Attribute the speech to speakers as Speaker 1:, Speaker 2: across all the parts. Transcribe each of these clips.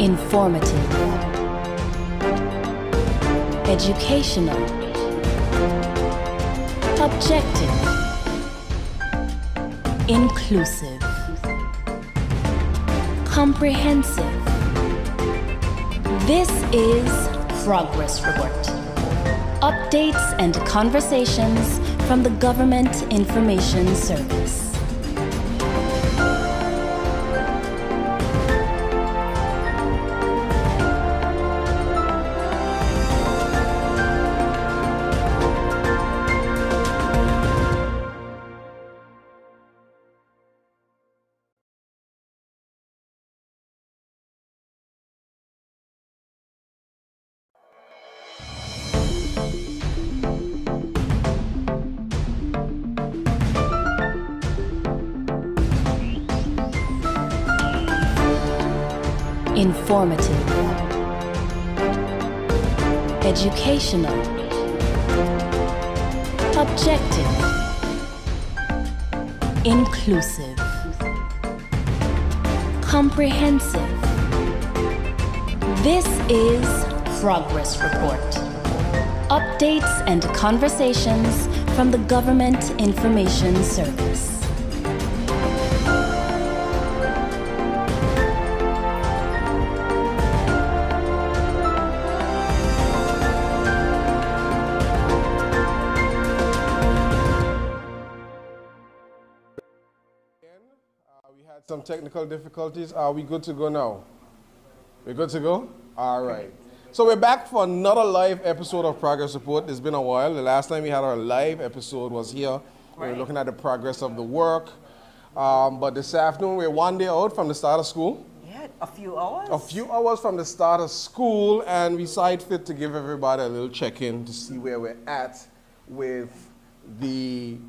Speaker 1: Informative. Educational. Objective. Inclusive. Comprehensive. This is Progress Report. Updates and conversations from the Government Information Service. Informative. Educational. Objective. Inclusive. Comprehensive. This is Progress Report. Updates and conversations from the Government Information Service.
Speaker 2: Some technical difficulties. Are we good to go now? We're good to go? All right. So we're back for another live episode of Progress Report. It's been a while. The last time we had our live episode was here. Right. We were looking at the progress of the work. But this afternoon, we're one day out from the start of school.
Speaker 3: Yeah, a few hours.
Speaker 2: A few hours from the start of school, and we saw it fit to give everybody a little check-in to see where we're at with the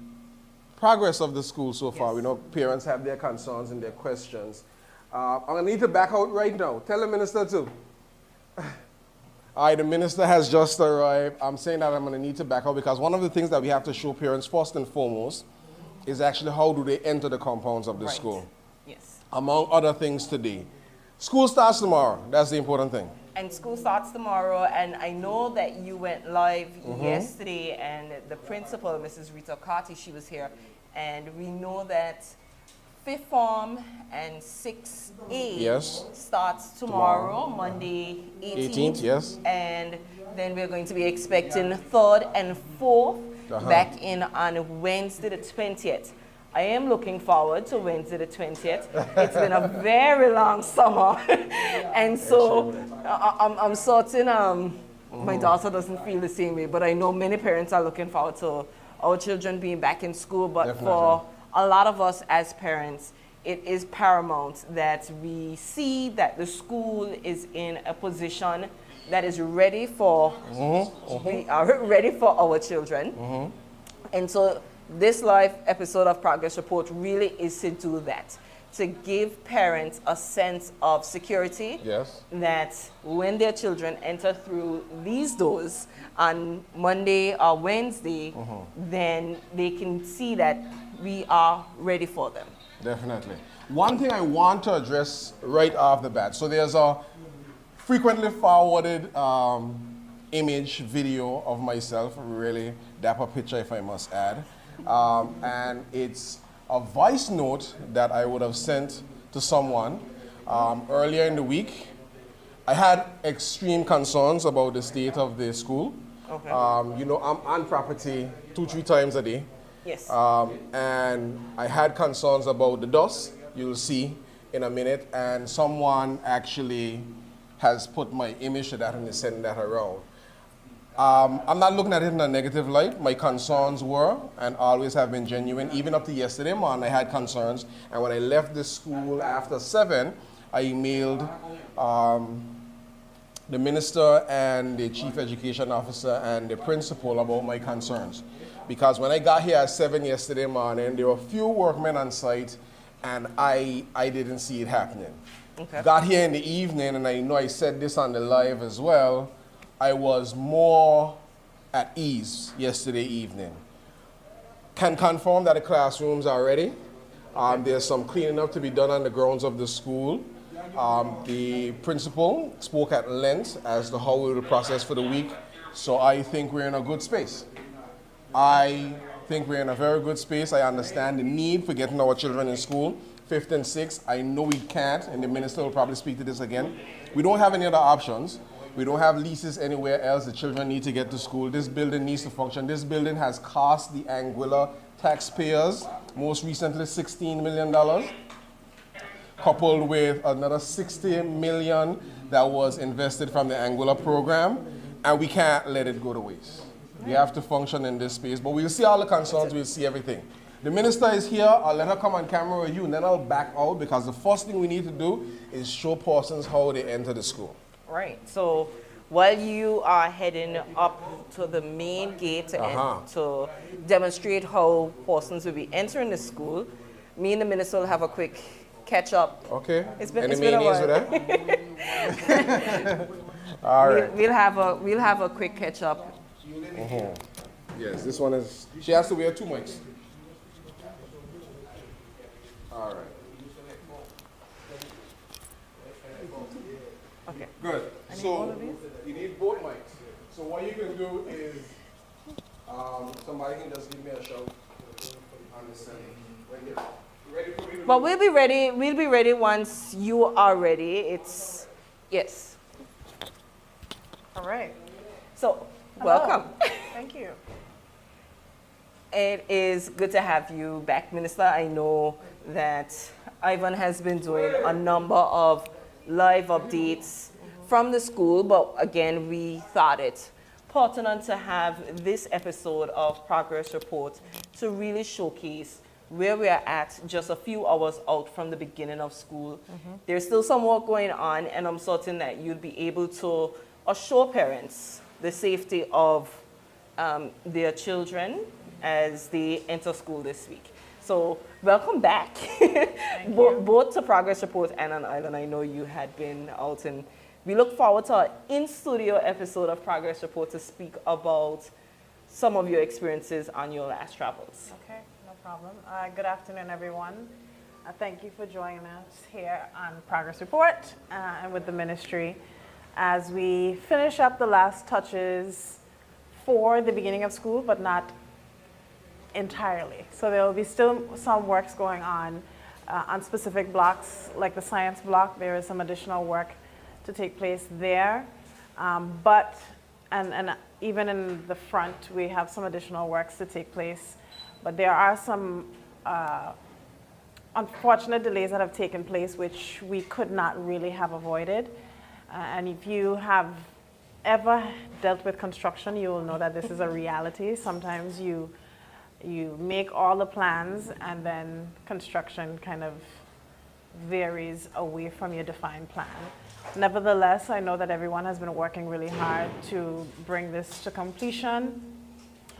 Speaker 2: progress of the school so far. Yes. We know parents have their concerns and their questions. I'm going to need to back out right now. Tell the minister to. All right, the minister has just arrived. I'm saying that I'm going to need to back out because one of the things that we have to show parents first and foremost is actually how do they enter the compounds of the school.
Speaker 3: Yes.
Speaker 2: Among other things today. School starts tomorrow. That's the important thing.
Speaker 3: And school starts tomorrow, and I know that you went live yesterday, and the principal, Mrs. Rita Carty, she was here, and we know that 5th form and 6A starts tomorrow, Monday 18th.
Speaker 2: Yes.
Speaker 3: And then we're going to be expecting 3rd and 4th back in on Wednesday the 20th. I am looking forward to Wednesday the 20th. It's been a very long summer. And so I'm certain my daughter doesn't feel the same way, but I know many parents are looking forward to our children being back in school. But definitely, for a lot of us as parents, it is paramount that we see that the school is in a position that is ready for, we are ready for our children. And so this live episode of Progress Report really is to do that, to give parents a sense of security.
Speaker 2: Yes.
Speaker 3: That when their children enter through these doors on Monday or Wednesday, then they can see that we are ready for them.
Speaker 2: Definitely. One thing I want to address right off the bat. So there's a frequently forwarded image, video of myself, a really dapper picture if I must add. And it's a voice note that I would have sent to someone earlier in the week. I had extreme concerns about the state of the school. Okay. You know, I'm on property 2-3 times a day.
Speaker 3: Yes.
Speaker 2: And I had concerns about the dust, you'll see in a minute, and someone actually has put my image to that and is sending that around. I'm not looking at it in a negative light. My concerns were and always have been genuine. Even up to yesterday morning, I had concerns. And when I left the school after 7, I emailed the minister and the chief education officer and the principal about my concerns. Because when I got here at 7 yesterday morning, there were few workmen on site, and I didn't see it happening. Okay. Got here in the evening, and I know I said this on the live as well, I was more at ease yesterday evening. Can confirm that the classrooms are ready. There's some cleaning up to be done on the grounds of the school. The principal spoke at length as to how we will process for the week, so I think we're in a good space. I think we're in a very good space. I understand the need for getting our children in school, 5th and 6th. I know we can't, and the minister will probably speak to this again. We don't have any other options. We don't have leases anywhere else. The children need to get to school. This building needs to function. This building has cost the Anguilla taxpayers, most recently $16 million, coupled with another $60 million that was invested from the Anguilla program, and we can't let it go to waste. We have to function in this space, but we'll see all the concerns, we'll see everything. The minister is here. I'll let her come on camera with you, and then I'll back out, because the first thing we need to do is show persons how they enter the school.
Speaker 3: Right. So while you are heading up to the main gate to demonstrate how persons will be entering the school, me and the minister will have a quick catch up.
Speaker 2: Okay.
Speaker 3: It's been a
Speaker 2: mayonnaise
Speaker 3: while.
Speaker 2: with that? All right.
Speaker 3: We'll have a quick catch up.
Speaker 2: Yes, this one is, she has to wear 2 mics. All right.
Speaker 3: Okay.
Speaker 2: Good. So you need both mics. So what you can do is, somebody can just give me a shout on the center. When you're ready for me to
Speaker 3: But we'll be ready. We'll be ready once you are ready. It's yes.
Speaker 4: All right.
Speaker 3: So
Speaker 4: Hello.
Speaker 3: welcome.
Speaker 4: Thank you.
Speaker 3: It is good to have you back, Minister. I know that Ivan has been doing a number of live updates from the school, but again, we thought it pertinent to have this episode of Progress Report to really showcase where we are at just a few hours out from the beginning of school. There's still some work going on, and I'm certain that you'll be able to assure parents the safety of their children as they enter school this week. So welcome back, both to Progress Report and on Island. I know you had been out, and we look forward to our in-studio episode of Progress Report to speak about some of your experiences on your last travels.
Speaker 4: Okay, no problem. Good afternoon, everyone. Thank you for joining us here on Progress Report and with the ministry as we finish up the last touches for the beginning of school, but not entirely. So there will be still some works going on specific blocks, like the science block. There is some additional work to take place there. But even in the front, we have some additional works to take place. But there are some unfortunate delays that have taken place, which we could not really have avoided. And if you have ever dealt with construction, you will know that this is a reality. Sometimes you make all the plans, and then construction kind of varies away from your defined plan. Nevertheless, I know that everyone has been working really hard to bring this to completion.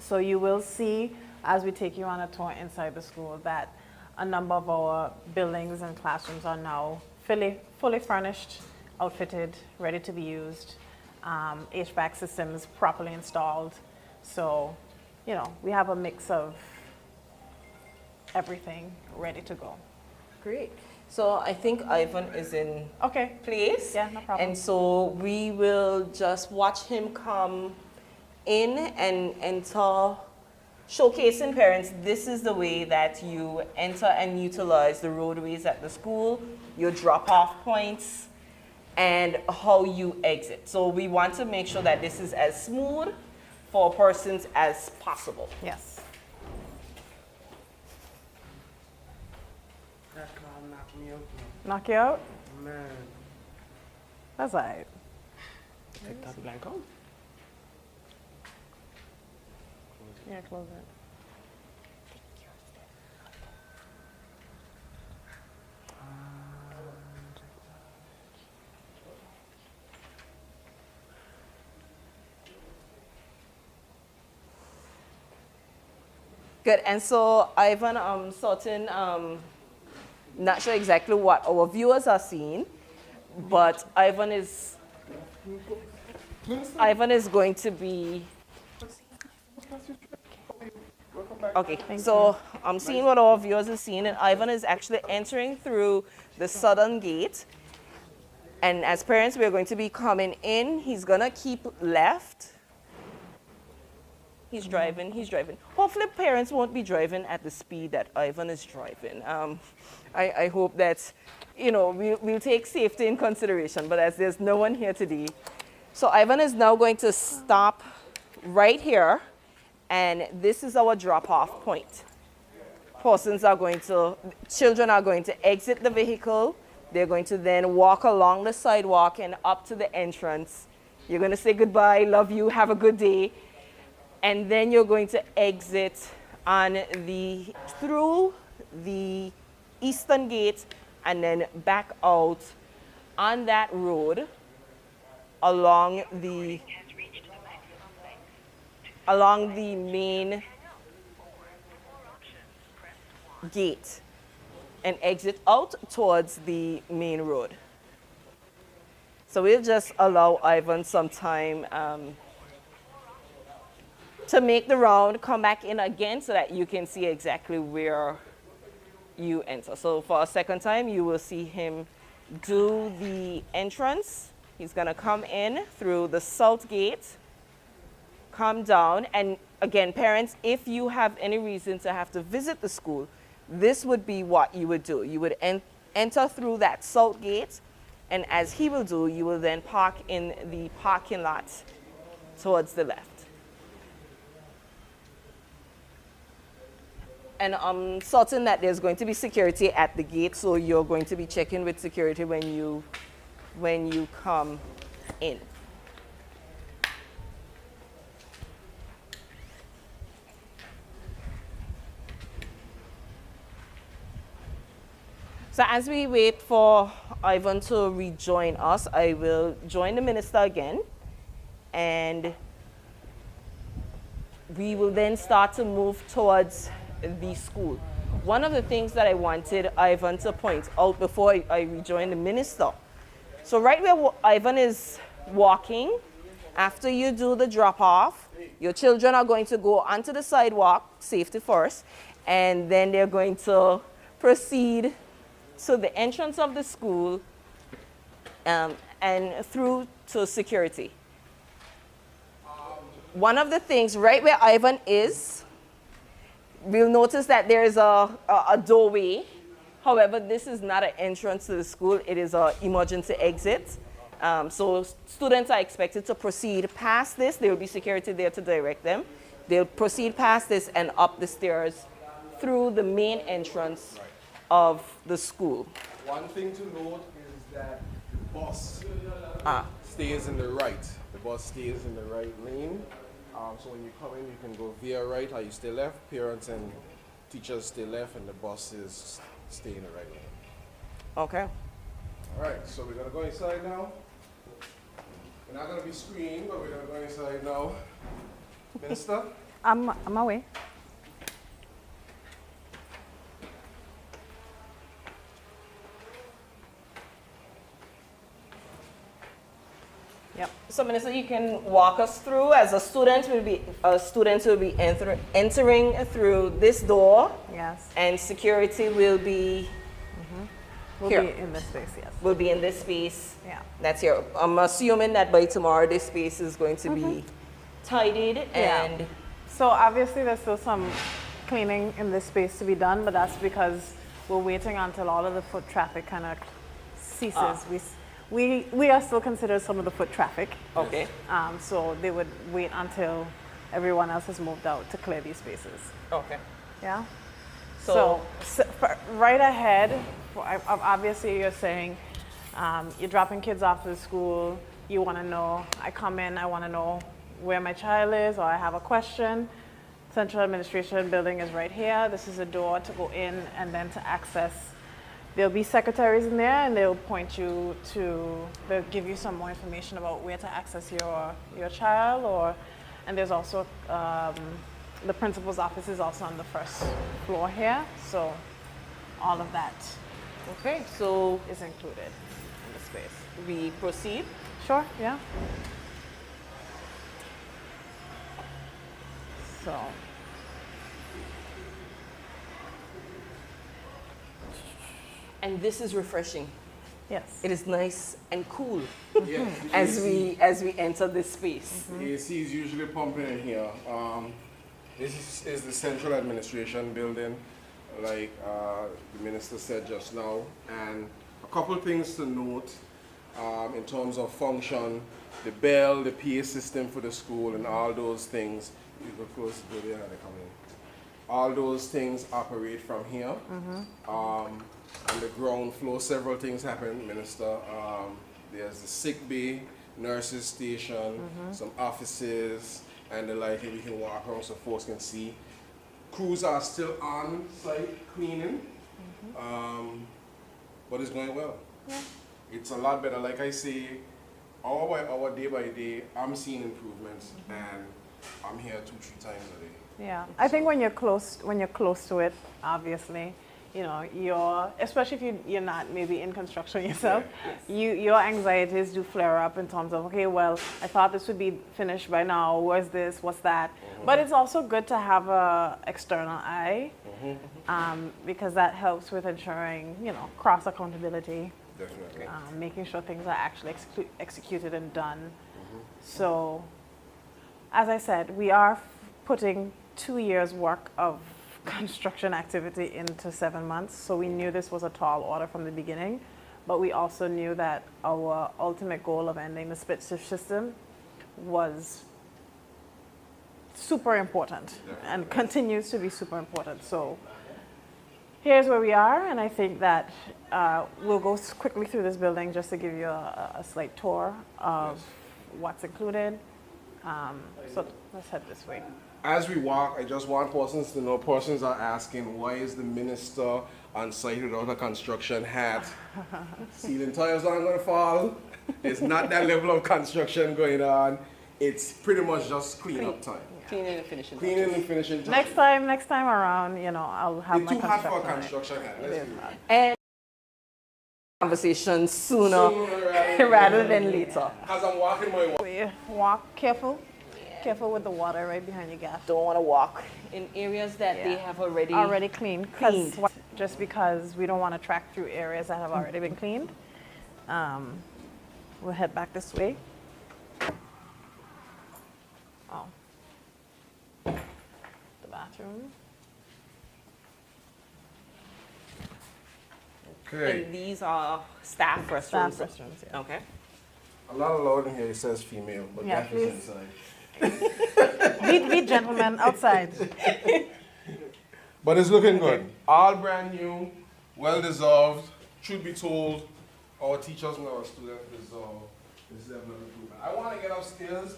Speaker 4: So you will see, as we take you on a tour inside the school, that a number of our buildings and classrooms are now fully furnished, outfitted, ready to be used, HVAC systems properly installed. So, you know, we have a mix of everything ready to go.
Speaker 3: Great. So I think Ivan is in place.
Speaker 4: Yeah, no problem.
Speaker 3: And so we will just watch him come in and enter, showcasing parents, this is the way that you enter and utilize the roadways at the school, your drop-off points, and how you exit. So we want to make sure that this is as smooth for persons as possible.
Speaker 4: Yes.
Speaker 5: That car knocked me out.
Speaker 4: Knock you out?
Speaker 5: Man.
Speaker 4: That's all right.
Speaker 5: Take that blank out.
Speaker 4: Yeah, close it.
Speaker 3: Good. And so Ivan, I'm certain, not sure exactly what our viewers are seeing, but Ivan is going to be. Okay, so I'm seeing what our viewers are seeing, and Ivan is actually entering through the southern gate. And as parents, we're going to be coming in. He's going to keep left. He's driving, he's driving. Hopefully parents won't be driving at the speed that Ivan is driving. I hope that, you know, we'll take safety in consideration, but as there's no one here today. So Ivan is now going to stop right here, and this is our drop-off point. Children are going to exit the vehicle. They're going to then walk along the sidewalk and up to the entrance. You're going to say goodbye, love you, have a good day. And then you're going to exit through the eastern gate and then back out on that road along the main gate and exit out towards the main road. So we'll just allow Ivan some time to make the round, come back in again so that you can see exactly where you enter. So for a second time, you will see him do the entrance. He's gonna come in through the south gate, come down, and again, parents, if you have any reason to have to visit the school, this would be what you would do. You would enter through that south gate, and as he will do, you will then park in the parking lot towards the left. And I'm certain that there's going to be security at the gate, so you're going to be checking with security when you come in. So as we wait for Ivan to rejoin us, I will join the minister again, and we will then start to move towards the school. One of the things that I wanted Ivan to point out before I rejoin the minister. So right where Ivan is walking, after you do the drop off, your children are going to go onto the sidewalk, safety first, and then they're going to proceed to the entrance of the school and through to security. One of the things right where Ivan is, we'll notice that there is a doorway. However, this is not an entrance to the school. It is an emergency exit. So students are expected to proceed past this. There will be security there to direct them. They'll proceed past this and up the stairs through the main entrance of the school.
Speaker 2: One thing to note is that the bus stays in the right. The bus stays in the right lane. So when you come in, you can go via right or you stay left. Parents and teachers stay left, and the buses stay in the right lane.
Speaker 3: Okay.
Speaker 2: All right, so we're gonna go inside now. We're not gonna be screened, but we're gonna go inside now. Minister?
Speaker 4: I'm away. Yep.
Speaker 3: So Minister, you can walk us through. As a student will be entering through this door.
Speaker 4: Yes.
Speaker 3: And security will be
Speaker 4: We'll
Speaker 3: here.
Speaker 4: be in this space, yes.
Speaker 3: Will be in this space.
Speaker 4: Yeah.
Speaker 3: That's here. I'm assuming that by tomorrow this space is going to be tidied and
Speaker 4: So obviously there's still some cleaning in this space to be done, but that's because we're waiting until all of the foot traffic kind of ceases. We are still considered some of the foot traffic.
Speaker 3: okay.
Speaker 4: So they would wait until everyone else has moved out to clear these spaces.
Speaker 3: Okay.
Speaker 4: Yeah.
Speaker 3: So-
Speaker 4: Right ahead, obviously you're saying you're dropping kids off to school. You want to know. I come in. I want to know where my child is, or I have a question. Central Administration Building is right here. This is a door to go in and then to access. There'll be secretaries in there, and they'll point you to. They'll give you some more information about where to access your child, and there's also the principal's office is also on the first floor here. So all of that
Speaker 3: Okay. So
Speaker 4: is included in the space.
Speaker 3: we proceed.
Speaker 4: Sure, yeah. So,
Speaker 3: And this is refreshing.
Speaker 4: Yes.
Speaker 3: It is nice and cool
Speaker 2: Yeah,
Speaker 3: as we enter this space.
Speaker 2: The AC is usually pumping in here. This is the central administration building, like the minister said just now. And a couple things to note in terms of function, the bell, the PA system for the school, and all those things. You go close to there, they come in. All those things operate from here. On the ground floor, several things happen, Minister. There's the sick bay, nurses station, some offices, and the like. We can walk around so folks can see. Crews are still on site cleaning, but it's going well.
Speaker 4: Yeah.
Speaker 2: It's a lot better. Like I say, hour by hour, day by day, I'm seeing improvements, and I'm here 2-3 times a day.
Speaker 4: Yeah, I think when you're close to it, obviously, you know, especially if you're not maybe in construction yourself, your anxieties do flare up in terms of, okay, well, I thought this would be finished by now. Where's this? What's that? But it's also good to have a external eye, because that helps with ensuring, you know, cross accountability.
Speaker 2: Definitely.
Speaker 4: Making sure things are actually executed and done. So, as I said, we are putting 2 years' work of construction activity into 7 months. So we knew this was a tall order from the beginning, but we also knew that our ultimate goal of ending the split shift system was super important and continues to be super important. So here's where we are, and I think that we'll go quickly through this building just to give you a slight tour of what's included. So let's head this way.
Speaker 2: As we walk, I just want persons to know, persons are asking, why is the minister on site without a construction hat? Ceiling tiles aren't going to fall. There's not that level of construction going on. It's pretty much just cleanup time.
Speaker 3: Cleaning and finishing.
Speaker 2: Cleaning and finishing.
Speaker 4: Next time around, you know, I'll have
Speaker 2: It's
Speaker 4: my
Speaker 2: too hot for a
Speaker 4: construction
Speaker 2: construction hat.
Speaker 4: hat.
Speaker 2: Let's be real.
Speaker 3: And conversation sooner rather than later.
Speaker 2: As I'm walking my walk.
Speaker 4: We walk careful with the water right behind your gas.
Speaker 3: Don't want to walk in areas that they have
Speaker 4: already cleaned. Just because we don't want to track through areas that have already been cleaned. We'll head back this way. Oh, the bathroom.
Speaker 2: Okay.
Speaker 3: And these are staff restrooms.
Speaker 4: Staff restrooms, yeah.
Speaker 3: Okay.
Speaker 2: I'm not allowed in here, it says female, but
Speaker 4: Yeah,
Speaker 2: that is
Speaker 4: please.
Speaker 2: inside.
Speaker 4: Be gentlemen outside.
Speaker 2: But it's looking good. All brand new, well deserved. Truth be told, our teachers and our students deserve this level of improvement. I want to get upstairs.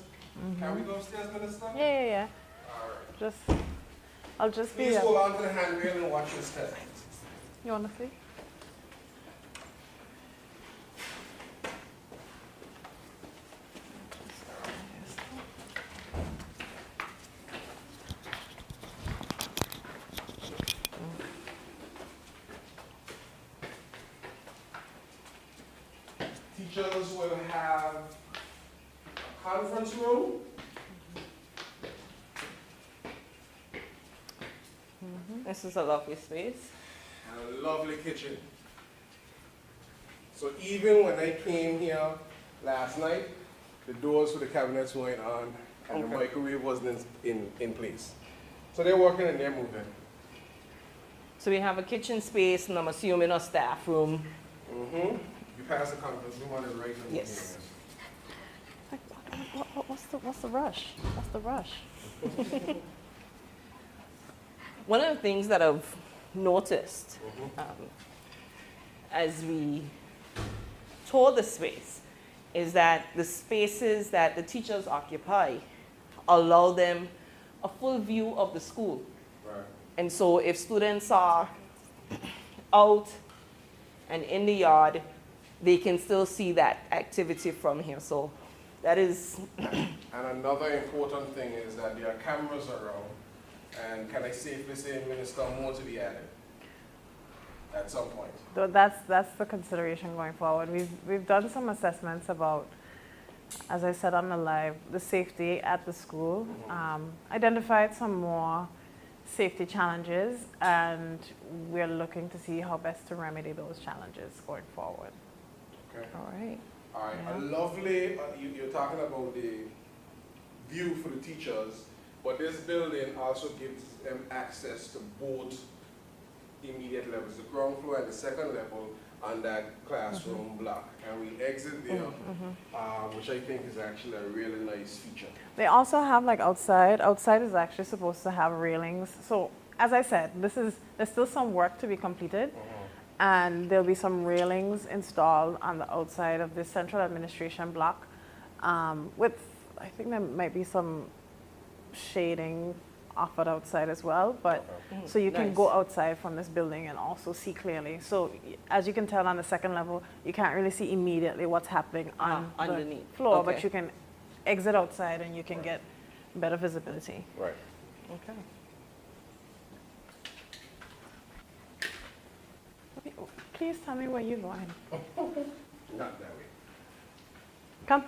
Speaker 2: Can we go upstairs, Minister?
Speaker 4: Yeah.
Speaker 2: All right.
Speaker 4: I'll just be.
Speaker 2: Please hold on to the handrail and watch this test.
Speaker 4: You want to see?
Speaker 2: Teachers will have a conference room.
Speaker 3: This is a lovely space.
Speaker 2: And a lovely kitchen. So even when I came here last night, the doors for the cabinets weren't on and the microwave wasn't in place. So they're working and they're moving.
Speaker 3: So we have a kitchen space, and I'm assuming a staff room.
Speaker 2: You pass the conference room on the right. And
Speaker 3: Yes.
Speaker 4: What's the rush? What's the rush?
Speaker 3: One of the things that I've noticed as we tour the space is that the spaces that the teachers occupy allow them a full view of the school.
Speaker 2: Right.
Speaker 3: And so if students are out and in the yard, they can still see that activity from here. So that is...
Speaker 2: And another important thing is that there are cameras around, and can I safely say, Minister, more to be added at some point?
Speaker 4: That's the consideration going forward. We've done some assessments about, as I said on the live, the safety at the school, identified some more safety challenges, and we're looking to see how best to remedy those challenges going forward.
Speaker 2: Okay.
Speaker 3: All right.
Speaker 2: All right. A lovely, you're talking about the view for the teachers, but this building also gives them access to both immediate levels, the ground floor and the second level on that classroom block. And we exit there, which I think is actually a really nice feature.
Speaker 4: They also have like outside. Outside is actually supposed to have railings. So as I said, there's still some work to be completed. And there'll be some railings installed on the outside of the central administration block with, I think there might be some shading offered outside as well, but so you can go outside from this building and also see clearly. So as you can tell on the second level, you can't really see immediately what's happening on
Speaker 3: underneath.
Speaker 4: the floor,
Speaker 3: Okay.
Speaker 4: but you can exit outside and you can get better visibility.
Speaker 2: Right.
Speaker 3: Okay.
Speaker 4: Please tell me where you're going.
Speaker 2: Not that way.
Speaker 4: Come.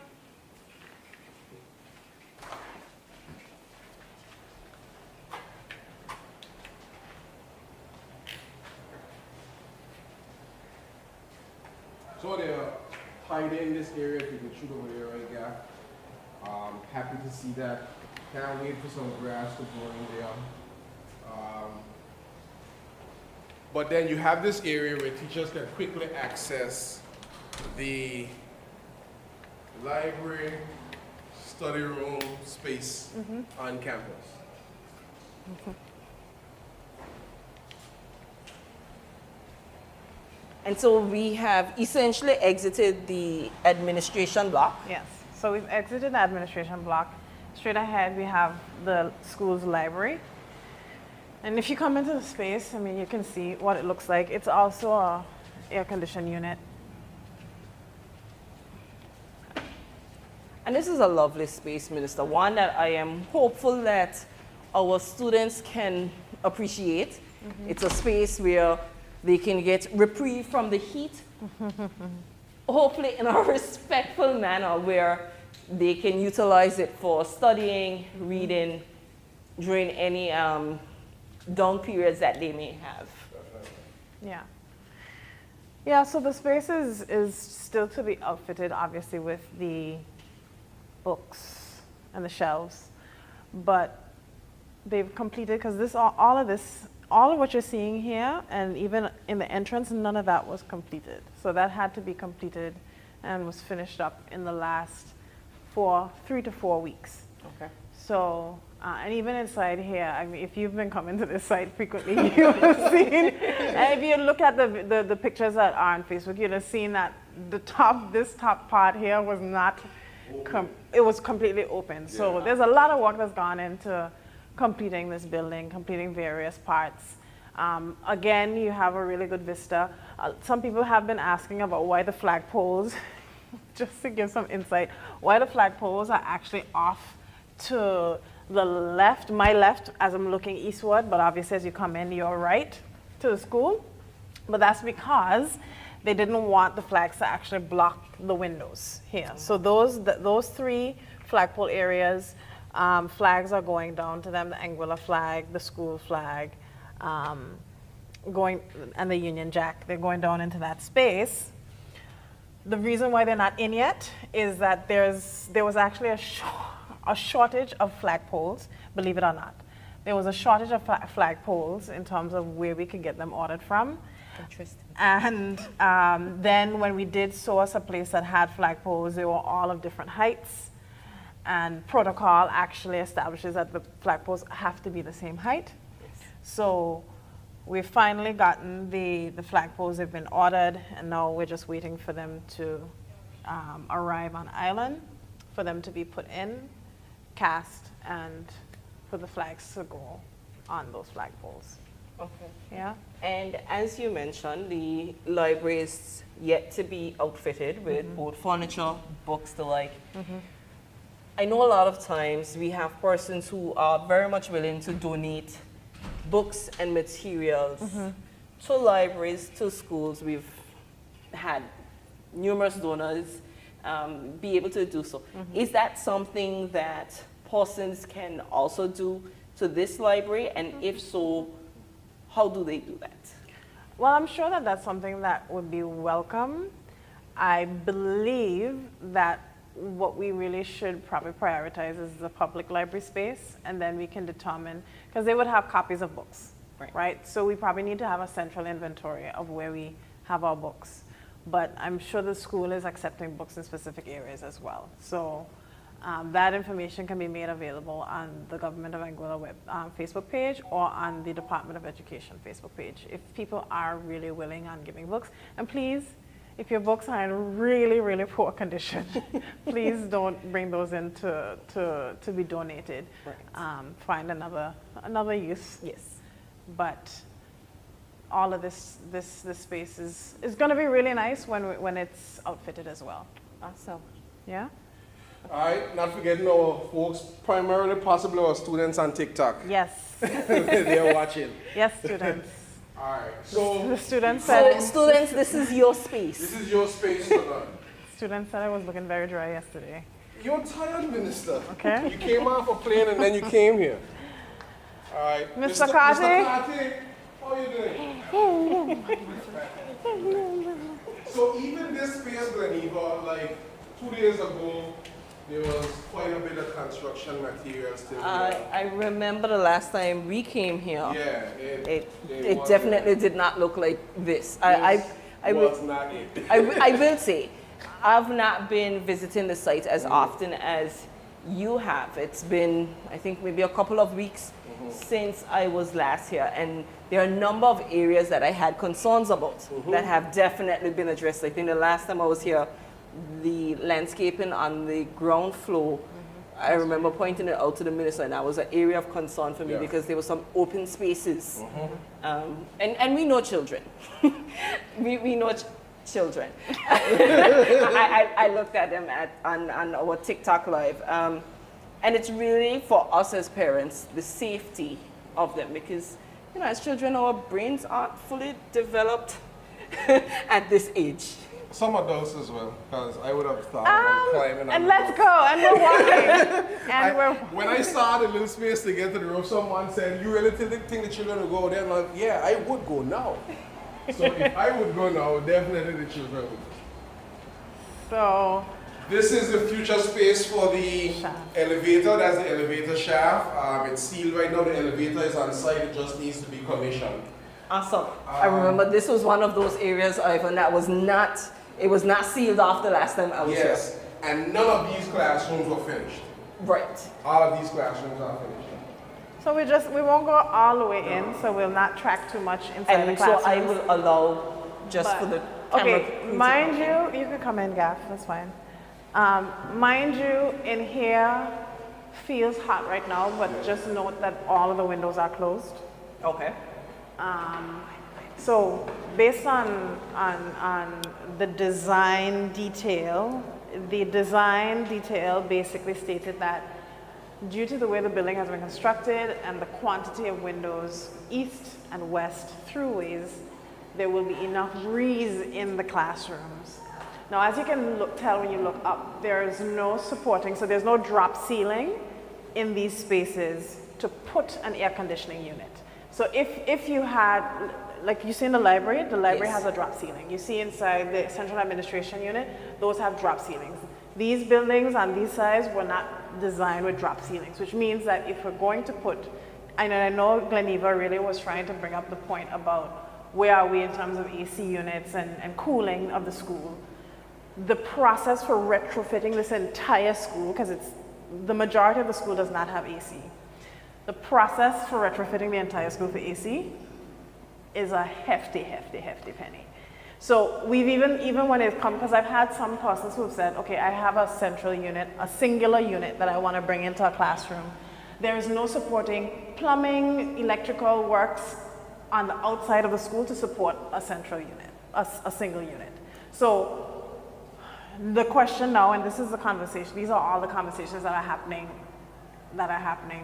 Speaker 2: So they're hiding in this area. If you can shoot over there right there. Happy to see that. Can't wait for some grass to grow in there. But then you have this area where teachers can quickly access the library, study room space on campus.
Speaker 3: And so we have essentially exited the administration block.
Speaker 4: Yes. So we've exited the administration block. Straight ahead, we have the school's library. And if you come into the space, I mean, you can see what it looks like. It's also a air-conditioned unit.
Speaker 3: And this is a lovely space, Minister, one that I am hopeful that our students can appreciate. It's a space where they can get reprieve from the heat, hopefully in a respectful manner where they can utilize it for studying, reading, during any down periods that they may have.
Speaker 4: Yeah. Yeah, so the space is still to be outfitted, obviously, with the books and the shelves. But they've completed, because all of what you're seeing here, and even in the entrance, none of that was completed. So that had to be completed and was finished up in the last 3 to 4 weeks.
Speaker 3: Okay.
Speaker 4: So, and even inside here, I mean, if you've been coming to this site frequently, you would have seen, and if you look at the pictures that are on Facebook, you'd have seen that this top part here was not, it was completely open. So there's a lot of work that's gone into completing this building, completing various parts. Again, you have a really good vista. Some people have been asking about why the flagpoles, just to give some insight, why the flagpoles are actually off to the left, my left, as I'm looking eastward, but obviously as you come in, you're right to the school. But that's because they didn't want the flags to actually block the windows here. So those 3 flagpole areas, flags are going down to them, the Anguilla flag, the school flag, and the Union Jack. They're going down into that space. The reason why they're not in yet is that there was actually a shortage of flagpoles, believe it or not. There was a shortage of flagpoles in terms of where we could get them ordered from.
Speaker 3: Interesting.
Speaker 4: And then when we did source a place that had flagpoles, they were all of different heights. And protocol actually establishes that the flagpoles have to be the same height.
Speaker 3: Yes.
Speaker 4: So we've finally gotten the flagpoles. They've been ordered, and now we're just waiting for them to arrive on island, for them to be put in, cast, and for the flags to go on those flagpoles.
Speaker 3: Okay.
Speaker 4: Yeah.
Speaker 3: And as you mentioned, the library is yet to be outfitted with both furniture, books, the like. I know a lot of times we have persons who are very much willing to donate books and materials to libraries, to schools. We've had numerous donors be able to do so. Is that something that persons can also do to this library? And if so, how do they do that?
Speaker 4: Well, I'm sure that that's something that would be welcome. I believe that what we really should probably prioritize is the public library space, and then we can determine, because they would have copies of books, right? So we probably need to have a central inventory of where we have our books. But I'm sure the school is accepting books in specific areas as well. So that information can be made available on the Government of Anguilla Facebook page or on the Department of Education Facebook page if people are really willing on giving books. And please, if your books are in really, really poor condition, please don't bring those in to be donated.
Speaker 3: Right.
Speaker 4: Find another use.
Speaker 3: Yes.
Speaker 4: But all of this space is going to be really nice when it's outfitted as well.
Speaker 3: Awesome.
Speaker 4: Yeah?
Speaker 2: All right, not forgetting our folks, primarily possibly our students on TikTok.
Speaker 4: Yes.
Speaker 2: They're watching.
Speaker 4: Yes, students.
Speaker 2: All right, so
Speaker 4: The students
Speaker 3: So
Speaker 4: said,
Speaker 3: students, this is your space.
Speaker 2: this is your space to learn.
Speaker 4: students said I was looking very dry yesterday.
Speaker 2: You're tired, Minister.
Speaker 4: Okay.
Speaker 2: You came off a plane and then you came here. All right.
Speaker 4: Mr.
Speaker 2: Mr.
Speaker 4: Carty?
Speaker 2: Carty, how are you doing? So even this space, Gleneva, like 2 days ago, there was quite a bit of construction material still here.
Speaker 3: I remember the last time we came here.
Speaker 2: Yeah,
Speaker 3: It
Speaker 2: was
Speaker 3: definitely did not look like this. I
Speaker 2: was not it.
Speaker 3: I will say, I've not been visiting the site as often as you have. It's been, I think, maybe a couple of weeks since I was last here, and there are a number of areas that I had concerns about that have definitely been addressed. I think the last time I was here, the landscaping on the ground floor, I remember pointing it out to the minister, and that was an area of concern for me because there were some open spaces. And we know children. we know children. I looked at them on our TikTok live. And it's really for us as parents, the safety of them, because you know, as children, our brains aren't fully developed at this age.
Speaker 2: Some adults as well, because I would have thought about climbing.
Speaker 4: And let's go, and we're walking.
Speaker 2: When I saw the little space to get to the roof, someone said, "You really think the children will go there?" And I'm like, "Yeah, I would go now." So if I would go now, definitely the children would.
Speaker 4: So
Speaker 2: This is the future space for the elevator. That's the elevator shaft. It's sealed right now. The elevator is on site. It just needs to be commissioned.
Speaker 3: Awesome. I remember this was one of those areas, Ivan, that was not, it was not sealed off the last time I was here.
Speaker 2: Yes, and none of these classrooms were finished.
Speaker 3: Right.
Speaker 2: All of these classrooms are finished.
Speaker 4: So we won't go all the way in, so we'll not track too much inside the
Speaker 3: And so
Speaker 4: classrooms.
Speaker 3: I will allow just for the camera.
Speaker 4: Okay, mind you can come in, Gaff, that's fine. Mind you, in here feels hot right now, but just note that all of the windows are closed.
Speaker 3: Okay.
Speaker 4: So based on the design detail, basically stated that due to the way the building has been constructed and the quantity of windows east and west throughways, there will be enough breeze in the classrooms. Now, as you can tell when you look up, there is no supporting, so there's no drop ceiling in these spaces to put an air conditioning unit. So if you had, like you see in the library
Speaker 3: Yes.
Speaker 4: has a drop ceiling. You see inside the central administration unit, those have drop ceilings. These buildings on these sides were not designed with drop ceilings, which means that if we're going to put, I know Gleneva really was trying to bring up the point about where are we in terms of AC units and cooling of the school. The process for retrofitting this entire school, because the majority of the school does not have AC. The process for retrofitting the entire school for AC is a hefty penny. So we've even when it comes, because I've had some persons who have said, okay, I have a central unit, a singular unit that I want to bring into a classroom. There is no supporting plumbing, electrical works on the outside of the school to support a central unit, a single unit. So the question now, and this is the conversation, these are all the conversations that are happening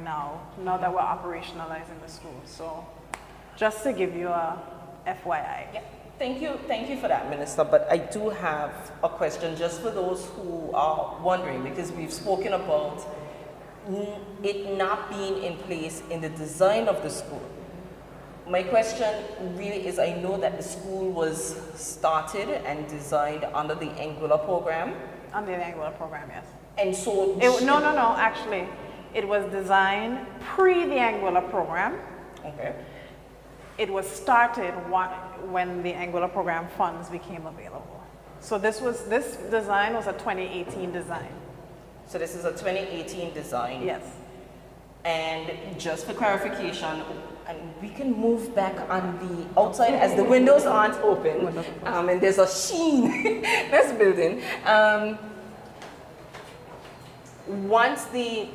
Speaker 4: now that we're operationalizing the school. So just to give you a FYI.
Speaker 3: Yeah. Thank you for that, Minister. But I do have a question just for those who are wondering, because we've spoken about it not being in place in the design of the school. My question really is, I know that the school was started and designed under the Anguilla program.
Speaker 4: Under the Anguilla program, yes.
Speaker 3: And so...
Speaker 4: No, actually. It was designed pre the Anguilla program.
Speaker 3: Okay.
Speaker 4: It was started when the Anguilla program funds became available. So this design was a 2018 design.
Speaker 3: So this is a 2018 design.
Speaker 4: Yes.
Speaker 3: And just for clarification, and we can move back on the outside as the windows aren't open, and there's a sheen that's building. Once the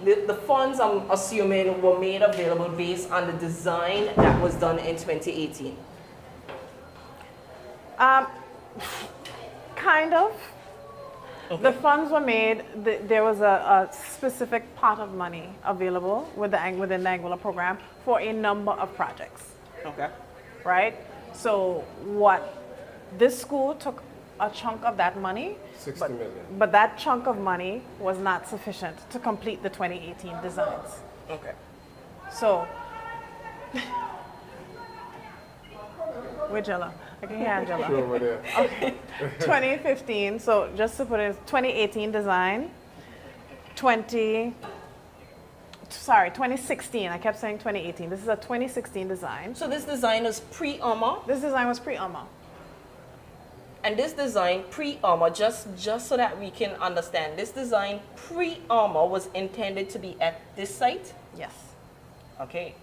Speaker 3: funds, I'm assuming, were made available based on the design that was done in 2018.
Speaker 4: Kind of. Okay. The funds were made, there was a specific pot of money available within the Anguilla program for a number of projects.
Speaker 3: Okay.
Speaker 4: Right? So this school took a chunk of that money.
Speaker 2: 60 million.
Speaker 4: But that chunk of money was not sufficient to complete the 2018 designs.
Speaker 3: Okay.
Speaker 4: So, where's Angela? I can hear Angela.
Speaker 2: Sure, over there.
Speaker 4: Okay. 2015, so just to put it, 2018 design, 2016, I kept saying 2018. This is a 2016 design.
Speaker 3: So this design is pre-ARMA?
Speaker 4: This design was pre-ARMA.
Speaker 3: And this design pre-ARMA, just so that we can understand, this design pre-ARMA was intended to be at this site?
Speaker 4: Yes.
Speaker 3: Okay.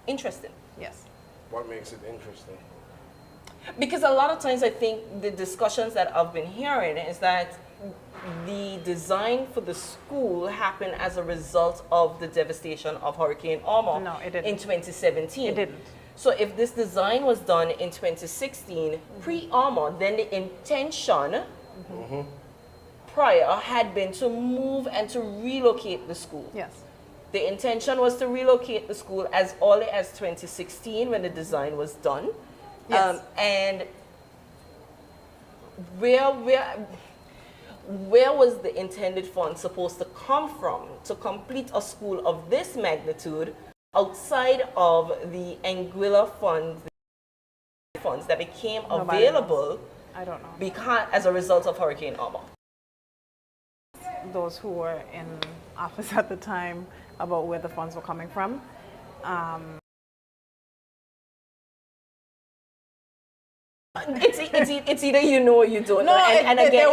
Speaker 3: Interesting.
Speaker 4: Yes.
Speaker 2: What makes it interesting?
Speaker 3: Because a lot of times I think the discussions that I've been hearing is that the design for the school happened as a result of the devastation of Hurricane Irma.
Speaker 4: No, it didn't.
Speaker 3: In 2017.
Speaker 4: It didn't.
Speaker 3: So if this design was done in 2016, pre-Irma, then the intention prior had been to move and to relocate the school.
Speaker 4: Yes.
Speaker 3: The intention was to relocate the school as early as 2016 when the design was done.
Speaker 4: Yes.
Speaker 3: And where was the intended fund supposed to come from to complete a school of this magnitude outside of the Anguilla funds that became available?
Speaker 4: I don't know.
Speaker 3: Because as a result of Hurricane Irma.
Speaker 4: Those who were in office at the time about where the funds were coming from.
Speaker 3: It's either you know or you don't know. And again,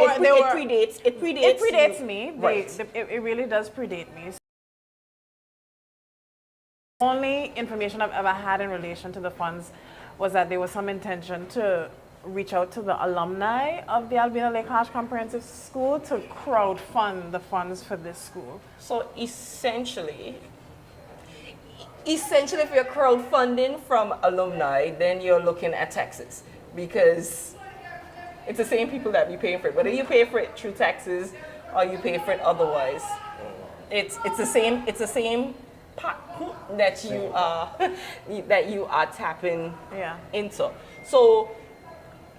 Speaker 3: it predates
Speaker 4: me.
Speaker 3: Right.
Speaker 4: It really does predate me. The only information I've ever had in relation to the funds was that there was some intention to reach out to the alumni of the Albina Lake Harsh Comprehensive School to crowdfund the funds for this school.
Speaker 3: So essentially, if you're crowdfunding from alumni, then you're looking at taxes, because it's the same people that be paying for it. Whether you pay for it through taxes or you pay for it otherwise, it's the same pot that you are tapping into. So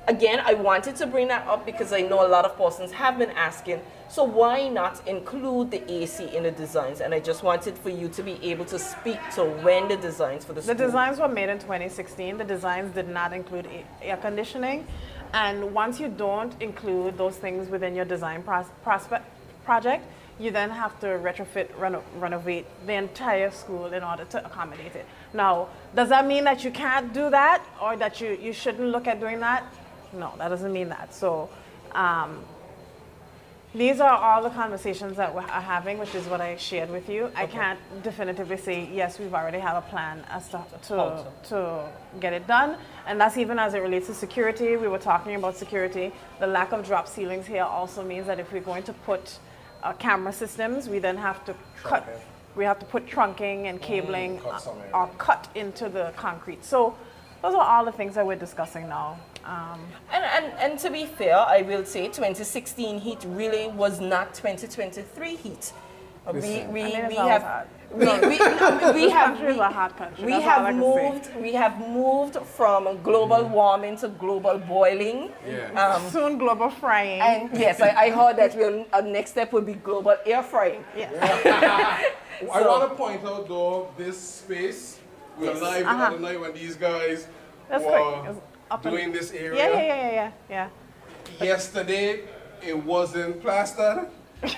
Speaker 3: again, I wanted to bring that up because I know a lot of persons have been asking, so why not include the AC in the designs? And I just wanted for you to be able to speak to when the designs for the school.
Speaker 4: The designs were made in 2016. The designs did not include air conditioning. And once you don't include those things within your design project, you then have to retrofit, renovate the entire school in order to accommodate it. Now, does that mean that you can't do that, or that you shouldn't look at doing that? No, that doesn't mean that. So these are all the conversations that we're having, which is what I shared with you. Okay. I can't definitively say, yes, we've already have a plan as to get it done. And that's even as it relates to security. We were talking about security. The lack of drop ceilings here also means that if we're going to put camera systems, we then have to we have to put trunking and cabling or cut into the concrete. So those are all the things that we're discussing now.
Speaker 3: And to be fair, I will say 2016 heat really was not 2023 heat. We have moved from global warming to global boiling.
Speaker 2: Yeah.
Speaker 4: Soon global frying.
Speaker 3: And yes, I heard that our next step will be global air frying.
Speaker 4: Yes.
Speaker 2: I want to point out though, this space We're live the other night when these guys
Speaker 4: That's
Speaker 2: were
Speaker 4: quick. It's up and-
Speaker 2: doing this area.
Speaker 4: Yeah.
Speaker 2: Yesterday, it wasn't plastered.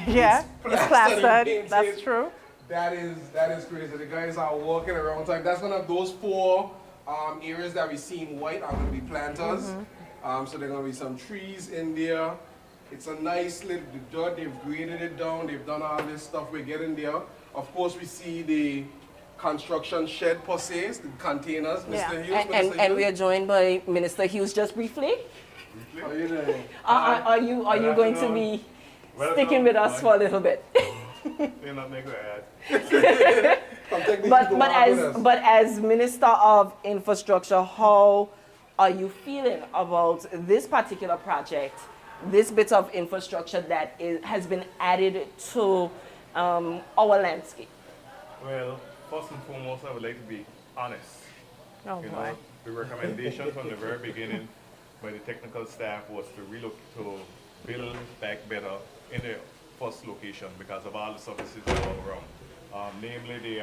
Speaker 4: Yeah,
Speaker 2: It's
Speaker 4: it's
Speaker 2: plastered and
Speaker 4: plastered.
Speaker 2: painted.
Speaker 4: That's true.
Speaker 2: That is crazy. The guys are walking around time. That's one of those 4 areas that we see in white are going to be planters. So there are going to be some trees in there. It's a nice little dirt. They've graded it down. They've done all this stuff. We're getting there. Of course, we see the construction shed per se, the containers.
Speaker 4: Yeah.
Speaker 2: Mr. Hughes,
Speaker 3: And we are joined by Minister Hughes just briefly.
Speaker 2: How are you doing?
Speaker 3: Are you going to be sticking with us for a little bit?
Speaker 6: They're not making an ad.
Speaker 3: But as Minister of Infrastructure, how are you feeling about this particular project, this bit of infrastructure that has been added to our landscape?
Speaker 6: Well, first and foremost, I would like to be honest.
Speaker 4: Oh
Speaker 6: You
Speaker 4: boy.
Speaker 6: know, the recommendation from the very beginning by the technical staff was to to build back better in the first location because of all the services that are around. Namely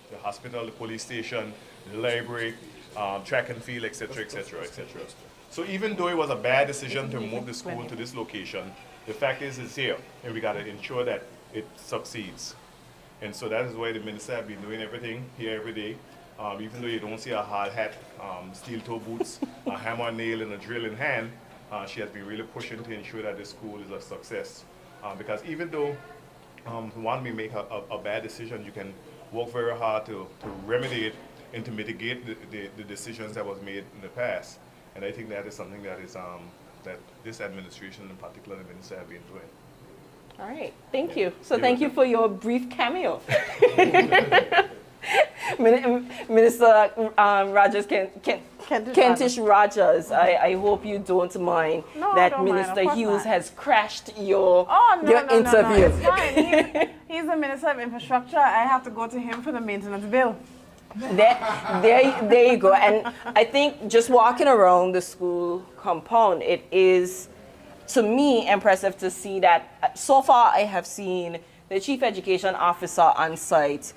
Speaker 6: the hospital, the police station, the library, track and field, etc., etc., etc. So even though it was a bad decision to move the school to this location, the fact is it's here, and we got to ensure that it succeeds. And so that is why the minister have been doing everything here every day. Even though you don't see a hard hat, steel toe boots, a hammer, nail, and a drill in hand, she has been really pushing to ensure that the school is a success. Because even though one may make a bad decision, you can work very hard to remedy it and to mitigate the decisions that was made in the past. And I think that is something that is that this administration, in particular, the minister, have been doing.
Speaker 3: All right, thank you. So
Speaker 6: You're
Speaker 3: thank you
Speaker 6: welcome.
Speaker 3: for your brief cameo. Minister Rogers, Kentish Rogers, I hope you don't mind
Speaker 4: No, I
Speaker 3: that
Speaker 4: don't mind, of
Speaker 3: Minister
Speaker 4: course
Speaker 3: Hughes
Speaker 4: not.
Speaker 3: has crashed your,
Speaker 4: Oh, no,
Speaker 3: your
Speaker 4: no,
Speaker 3: interview.
Speaker 4: No, it's fine. He's the Minister of Infrastructure. I have to go to him for the maintenance bill.
Speaker 3: There you go. And I think just walking around the school compound, it is, to me, impressive to see that so far I have seen the Chief Education Officer on site.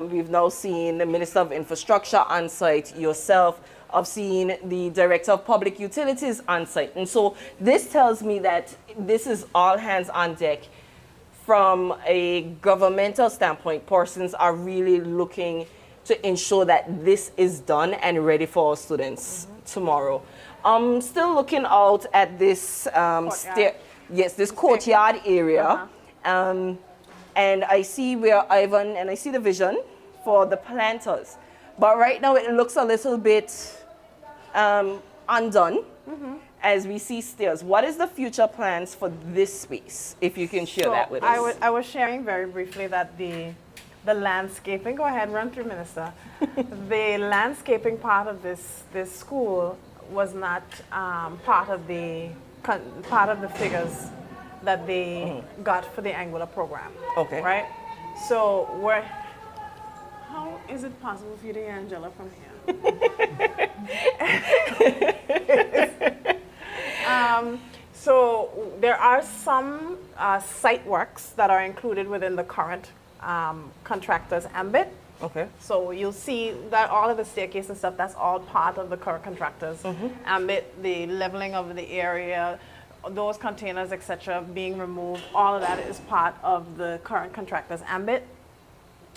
Speaker 3: We've now seen the Minister of Infrastructure on site, yourself. I've seen the Director of Public Utilities on site. And so this tells me that this is all hands on deck. From a governmental standpoint, persons are really looking to ensure that this is done and ready for our students tomorrow. I'm still looking out at this this courtyard area. And I see where Ivan, and I see the vision for the planters. But right now it looks a little bit undone as we see stairs. What is the future plans for this space, if you can share that with us?
Speaker 4: I was sharing very briefly that the landscaping, go ahead, run through, Minister. The landscaping part of this school was not part of the figures that they got for the Angular program.
Speaker 3: Okay.
Speaker 4: Right? So how is it possible for you to hear Angela from here? So there are some site works that are included within the current contractor's ambit.
Speaker 3: Okay.
Speaker 4: So you'll see that all of the staircase and stuff, that's all part of the current contractor's ambit, the leveling of the area, those containers, etc., being removed, all of that is part of the current contractor's ambit.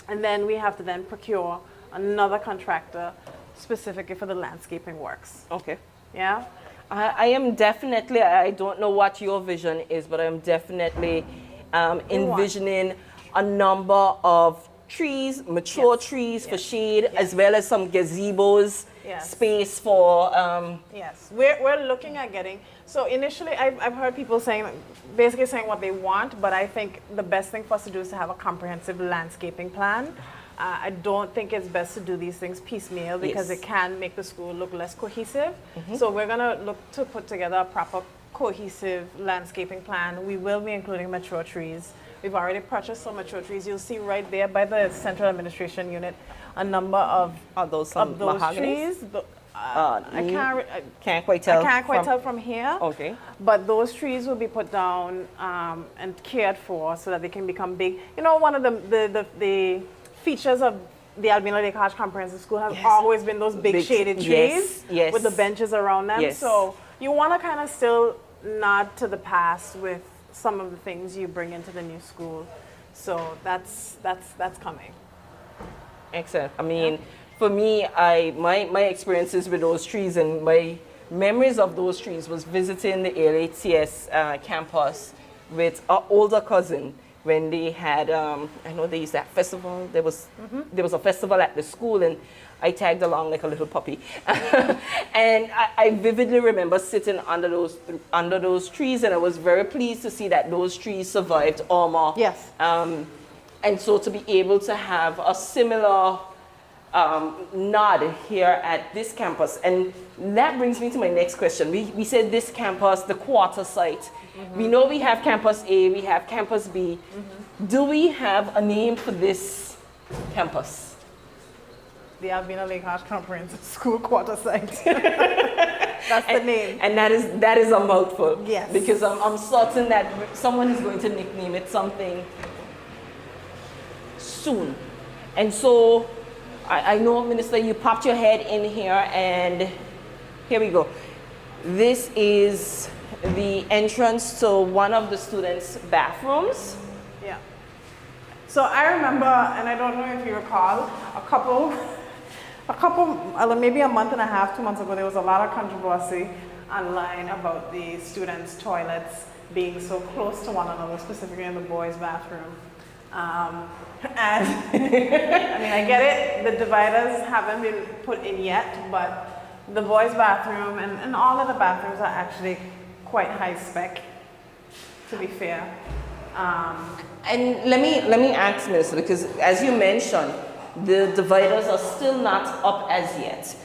Speaker 4: And then we have to then procure another contractor specifically for the landscaping works.
Speaker 3: Okay.
Speaker 4: Yeah?
Speaker 3: I am definitely, I don't know what your vision is, but I'm definitely envisioning a number of trees, mature trees for shade, as well as some gazebos, space for...
Speaker 4: Yes, we're looking at getting, so initially I've heard people saying, basically saying what they want, but I think the best thing for us to do is to have a comprehensive landscaping plan. I don't think it's best to do these things piecemeal because it can make the school look less cohesive. So we're going to look to put together a proper cohesive landscaping plan. We will be including mature trees. We've already purchased some mature trees. You'll see right there by the Central Administration Unit a number of those trees. I
Speaker 3: can't quite tell.
Speaker 4: I can't quite tell from here.
Speaker 3: Okay.
Speaker 4: But those trees will be put down and cared for so that they can become big. You know, one of the features of the Albina Lake Arch Comprehensive School has
Speaker 3: Yes.
Speaker 4: always been those big shaded trees
Speaker 3: yes.
Speaker 4: with the benches around them.
Speaker 3: Yes.
Speaker 4: So you want to kind of still nod to the past with some of the things you bring into the new school. So that's coming.
Speaker 3: Excellent. I mean, for me, my experiences with those trees and my memories of those trees was visiting the A.L.H.C.S. Campus with an older cousin when they had, I know they used that festival. There was a festival at the school, and I tagged along like a little puppy. And I vividly remember sitting under those trees, and I was very pleased to see that those trees survived Irma.
Speaker 4: Yes.
Speaker 3: And so to be able to have a similar nod here at this campus. And that brings me to my next question. We said this campus, the quarter site. We know we have campus A, we have campus B. Do we have a name for this campus?
Speaker 4: The Albina Lake Arch Comprehensive School quarter site. That's the name.
Speaker 3: And that is a mouthful.
Speaker 4: Yes.
Speaker 3: Because I'm certain that someone is going to nickname it something soon. And so I know, Minister, you popped your head in here, and here we go. This is the entrance to one of the students' bathrooms.
Speaker 4: Yeah. So I remember, and I don't know if you recall, maybe a month and a half, 2 months ago, there was a lot of controversy online about the students' toilets being so close to one another, specifically in the boys' bathroom. And I mean, I get it, the dividers haven't been put in yet, but the boys' bathroom and all of the bathrooms are actually quite high spec, to be fair.
Speaker 3: And let me ask, Minister, because as you mentioned, the dividers are still not up as yet.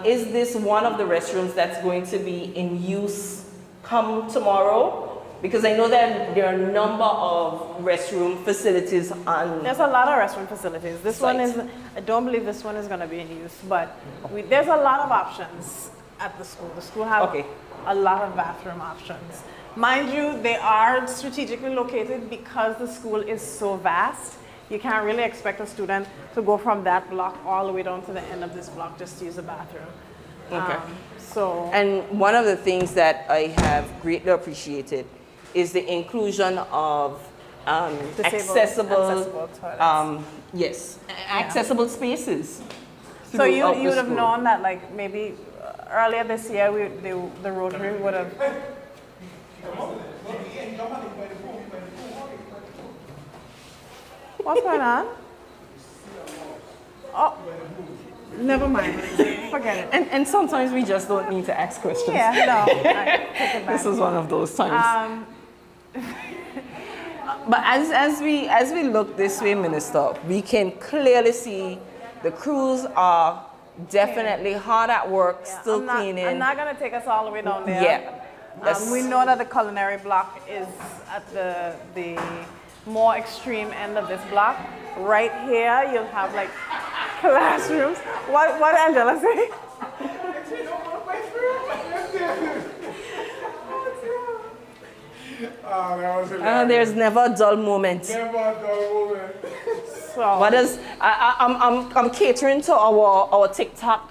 Speaker 3: Is this one of the restrooms that's going to be in use come tomorrow? Because I know that there are a number of restroom facilities on.
Speaker 4: There's a lot of restroom facilities. This
Speaker 3: site.
Speaker 4: one is, I don't believe this one is going to be in use, but there's a lot of options at the school. The school has a lot of bathroom options. Mind you, they are strategically located because the school is so vast. You can't really expect a student to go from that block all the way down to the end of this block just to use the bathroom.
Speaker 3: Okay.
Speaker 4: And
Speaker 3: one of the things that I have greatly appreciated is the inclusion of accessible
Speaker 4: toilets.
Speaker 3: accessible spaces.
Speaker 4: So you would have known that, like, maybe earlier this year, the Rotary would have. What's going on? Oh, never mind. Forget it.
Speaker 3: And sometimes we just don't need to ask questions.
Speaker 4: Yeah, no. I take it back.
Speaker 3: This is one of those times. But as we look this way, Minister, we can clearly see the crews are definitely hard at work, still cleaning.
Speaker 4: I'm not going to take us all the way down there.
Speaker 3: Yeah.
Speaker 4: We know that the culinary block is at the more extreme end of this block. Right here, you'll have like classrooms. What Angela say?
Speaker 3: There's never a dull moment.
Speaker 2: Never a dull moment.
Speaker 4: So,
Speaker 3: What is? I'm catering to our TikTok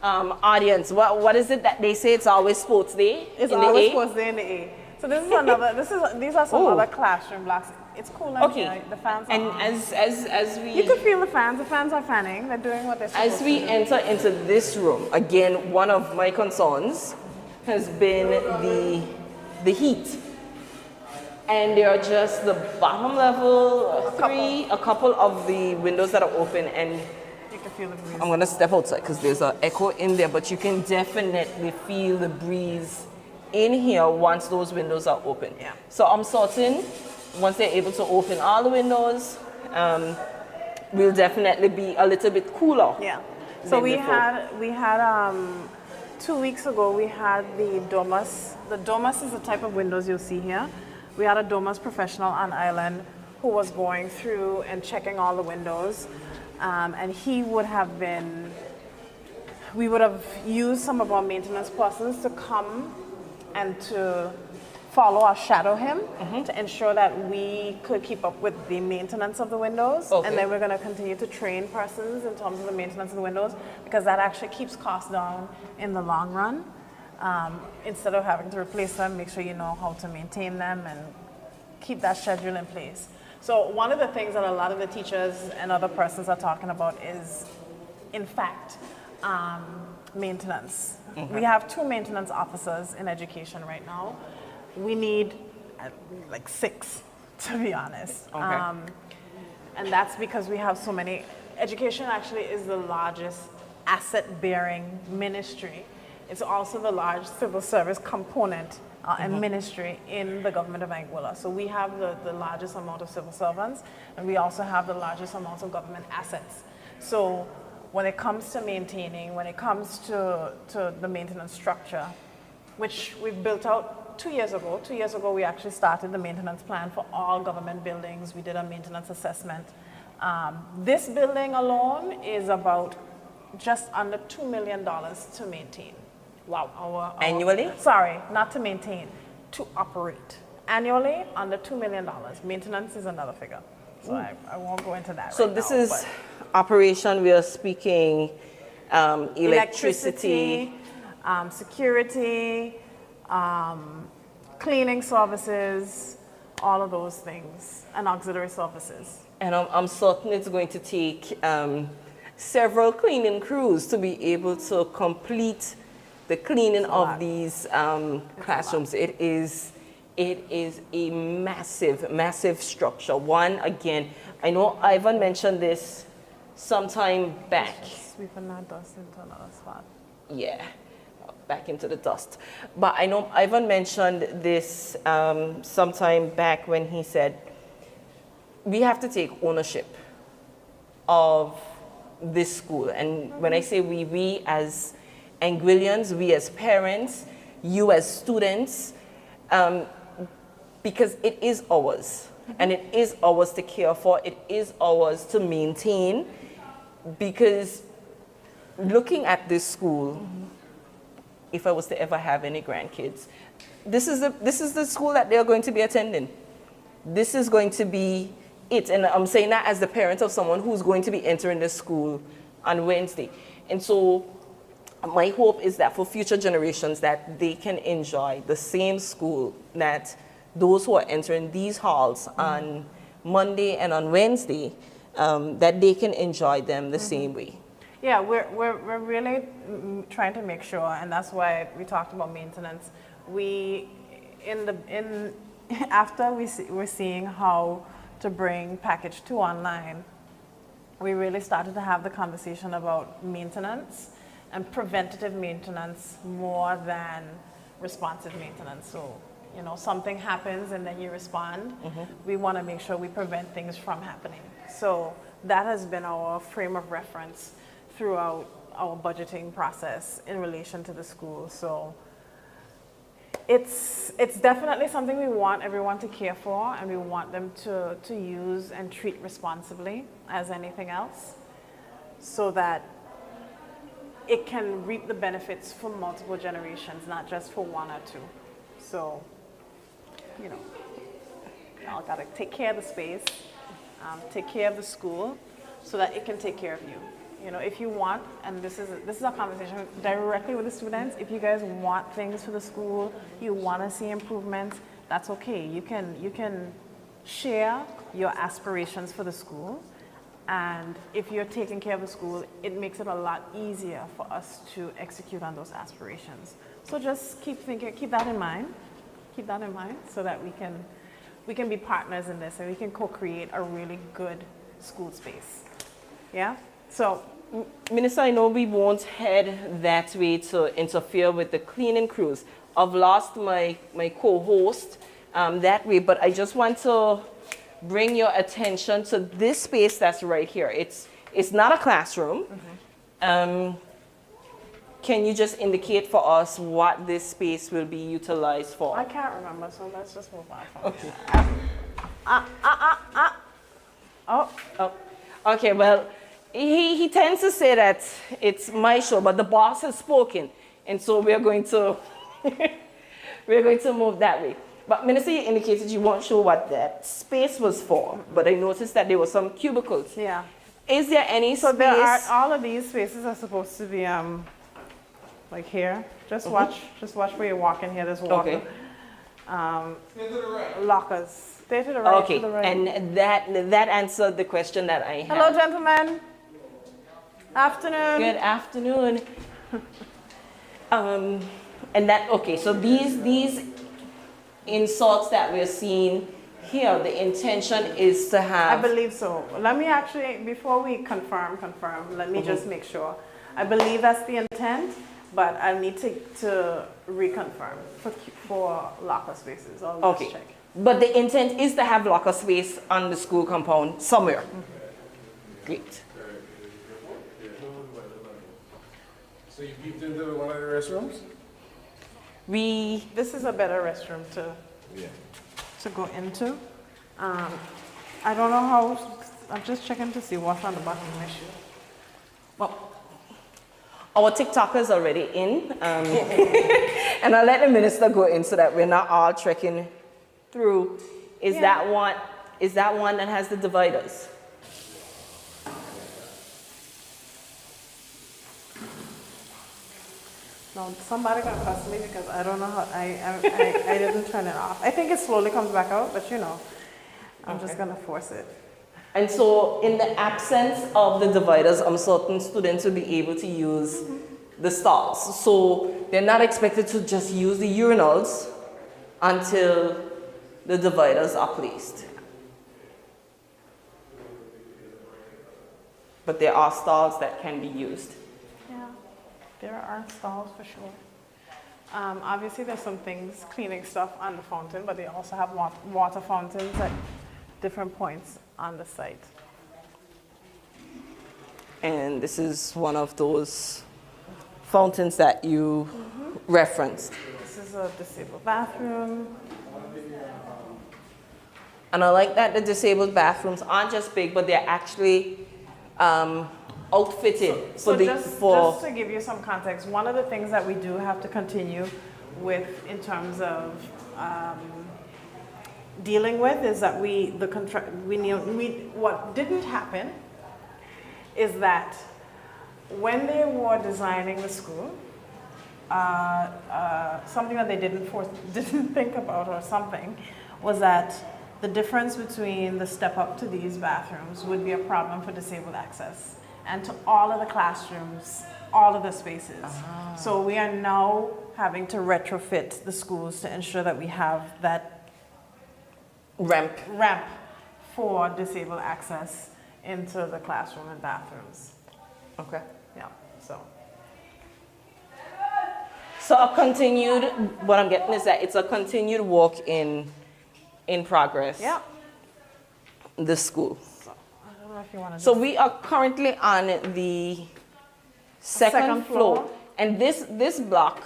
Speaker 3: audience. What is it that they say? It's always sports day.
Speaker 4: it's
Speaker 3: in
Speaker 4: always
Speaker 3: the A?
Speaker 4: supposed to be in the A. So this is another. These are some other classroom blocks. It's cool.
Speaker 3: Okay.
Speaker 4: The fans.
Speaker 3: And
Speaker 4: are on.
Speaker 3: as we
Speaker 4: You can feel the fans. The fans are fanning. They're doing what they're supposed
Speaker 3: As
Speaker 4: to
Speaker 3: we
Speaker 4: do.
Speaker 3: enter into this room, again, one of my concerns has been the heat. And there are just the bottom level a couple of the windows that are open, and
Speaker 4: You can feel the breeze.
Speaker 3: I'm gonna step outside because there's an echo in there, but you can definitely feel the breeze in here once those windows are open.
Speaker 4: Yeah.
Speaker 3: So I'm certain once they're able to open all the windows, we'll definitely be a little bit cooler.
Speaker 4: Yeah. So
Speaker 3: than
Speaker 4: we
Speaker 3: before.
Speaker 4: had 2 weeks ago we had the Domus. The Domus is the type of windows you'll see here. We had a Domus professional on island who was going through and checking all the windows, and we would have used some of our maintenance persons to come and to follow or shadow him to ensure that we could keep up with the maintenance of the windows.
Speaker 3: Okay.
Speaker 4: And then we're going to continue to train persons in terms of the maintenance of the windows, because that actually keeps costs down in the long run. Instead of having to replace them, make sure you know how to maintain them and keep that schedule in place. So one of the things that a lot of the teachers and other persons are talking about is, in fact, maintenance. We have 2 maintenance officers in education right now. We need like 6, to be honest.
Speaker 3: Okay.
Speaker 4: And that's because we have so many. Education actually is the largest asset-bearing ministry. It's also the large civil service component and ministry in the government of Anguilla. So we have the largest amount of civil servants, and we also have the largest amount of government assets. So when it comes to maintaining, when it comes to the maintenance structure, which we've built out 2 years ago. 2 years ago, we actually started the maintenance plan for all government buildings. We did a maintenance assessment. This building alone is about just under $2 million to maintain. Wow.
Speaker 3: Annually?
Speaker 4: Sorry, not to maintain, to operate. Annually, under $2 million. Maintenance is another figure. So I won't go into that
Speaker 3: So
Speaker 4: right
Speaker 3: this
Speaker 4: now,
Speaker 3: is
Speaker 4: but
Speaker 3: operation, we are speaking electricity.
Speaker 4: Security, cleaning services, all of those things, and auxiliary services.
Speaker 3: And I'm certain it's going to take several cleaning crews to be able to complete the cleaning of these classrooms. It is a massive structure. One, again, I know Ivan mentioned this sometime back.
Speaker 4: Sweeping that dust into another spot.
Speaker 3: Yeah, back into the dust. But I know Ivan mentioned this sometime back when he said, we have to take ownership of this school. And when I say we as Anguillians, we as parents, you as students, because it is ours. And it is ours to care for, it is ours to maintain, because looking at this school, if I was to ever have any grandkids, this is the school that they're going to be attending. This is going to be it. And I'm saying that as the parent of someone who's going to be entering this school on Wednesday. And so my hope is that for future generations that they can enjoy the same school that those who are entering these halls on Monday and on Wednesday, that they can enjoy them the same way.
Speaker 4: Yeah, we're really trying to make sure, and that's why we talked about maintenance. After we're seeing how to bring package 2 online, we really started to have the conversation about maintenance and preventative maintenance more than responsive maintenance. So, you know, something happens and then you respond. We want to make sure we prevent things from happening. So that has been our frame of reference throughout our budgeting process in relation to the school. So it's definitely something we want everyone to care for, and we want them to use and treat responsibly as anything else, so that it can reap the benefits for multiple generations, not just for 1 or 2. So, you know, y'all gotta take care of the space, take care of the school, so that it can take care of you. You know, if you want, and this is a conversation directly with the students, if you guys want things for the school, you want to see improvements, that's okay. You can share your aspirations for the school, and if you're taking care of the school, it makes it a lot easier for us to execute on those aspirations. So just keep that in mind, so that we can be partners in this, and we can co-create a really good school space. Yeah. So,
Speaker 3: Minister, I know we won't head that way to interfere with the cleaning crews. I've lost my co-host that way, but I just want to bring your attention to this space that's right here. It's not a classroom. Can you just indicate for us what this space will be utilized for?
Speaker 4: I can't remember, so let's just move on.
Speaker 3: Okay.
Speaker 4: Oh.
Speaker 3: Okay, well, he tends to say that it's my show, but the boss has spoken, and so we're going to move that way. But Minister, you indicated you weren't sure what that space was for, but I noticed that there were some cubicles.
Speaker 4: Yeah.
Speaker 3: Is there any
Speaker 4: So
Speaker 3: space?
Speaker 4: there are, all of these spaces are supposed to be like here. Just watch where you walk in here. There's water.
Speaker 3: Okay.
Speaker 4: Lockers. Stay to the right.
Speaker 3: Okay,
Speaker 4: To the right.
Speaker 3: and that answered the question that I had.
Speaker 4: Hello, gentlemen. Afternoon.
Speaker 3: Good afternoon. And that, okay, so these inserts that we're seeing here, the intention is to
Speaker 4: I
Speaker 3: have.
Speaker 4: believe so. Let me actually, before we confirm, let me just make sure. I believe that's the intent, but I need to reconfirm for locker spaces. I'll just
Speaker 3: Okay,
Speaker 4: check.
Speaker 3: but the intent is to have locker space on the school compound somewhere. Great.
Speaker 2: So you peeped into one of the restrooms?
Speaker 4: This is a better restroom to go into. I don't know how, I'm just checking to see what's on the bottom of my shoe.
Speaker 3: Well, our TikTokers already in, and I'll let the minister go in so that we're not all trekking through. Is that one that has the dividers?
Speaker 4: No, somebody gonna cuss me because I don't know how, I didn't turn it off. I think it slowly comes back out, but you know, I'm just gonna force it.
Speaker 3: And so in the absence of the dividers, certain students will be able to use the stalls. So they're not expected to just use the urinals until the dividers are placed. But there are stalls that can be used.
Speaker 4: Yeah, there are stalls for sure. Obviously there's some things, cleaning stuff on the fountain, but they also have water fountains at different points on the site.
Speaker 3: And this is one of those fountains that you referenced.
Speaker 4: This is a disabled bathroom.
Speaker 3: And I like that the disabled bathrooms aren't just big, but they're actually outfitted
Speaker 4: Just to give you some context, one of the things that we do have to continue with in terms of dealing with is that what didn't happen is that when they were designing the school, something that they didn't think about or something was that the difference between the step up to these bathrooms would be a problem for disabled access and to all of the classrooms, all of the spaces. So we are now having to retrofit the schools to ensure that we have that
Speaker 3: ramp.
Speaker 4: For disabled access into the classroom and bathrooms.
Speaker 3: Okay.
Speaker 4: Yeah, so.
Speaker 3: So what I'm getting is that it's a continued work in progress.
Speaker 4: Yeah.
Speaker 3: The school.
Speaker 4: So, I don't know if you want to
Speaker 3: So we are currently on the second floor. And this block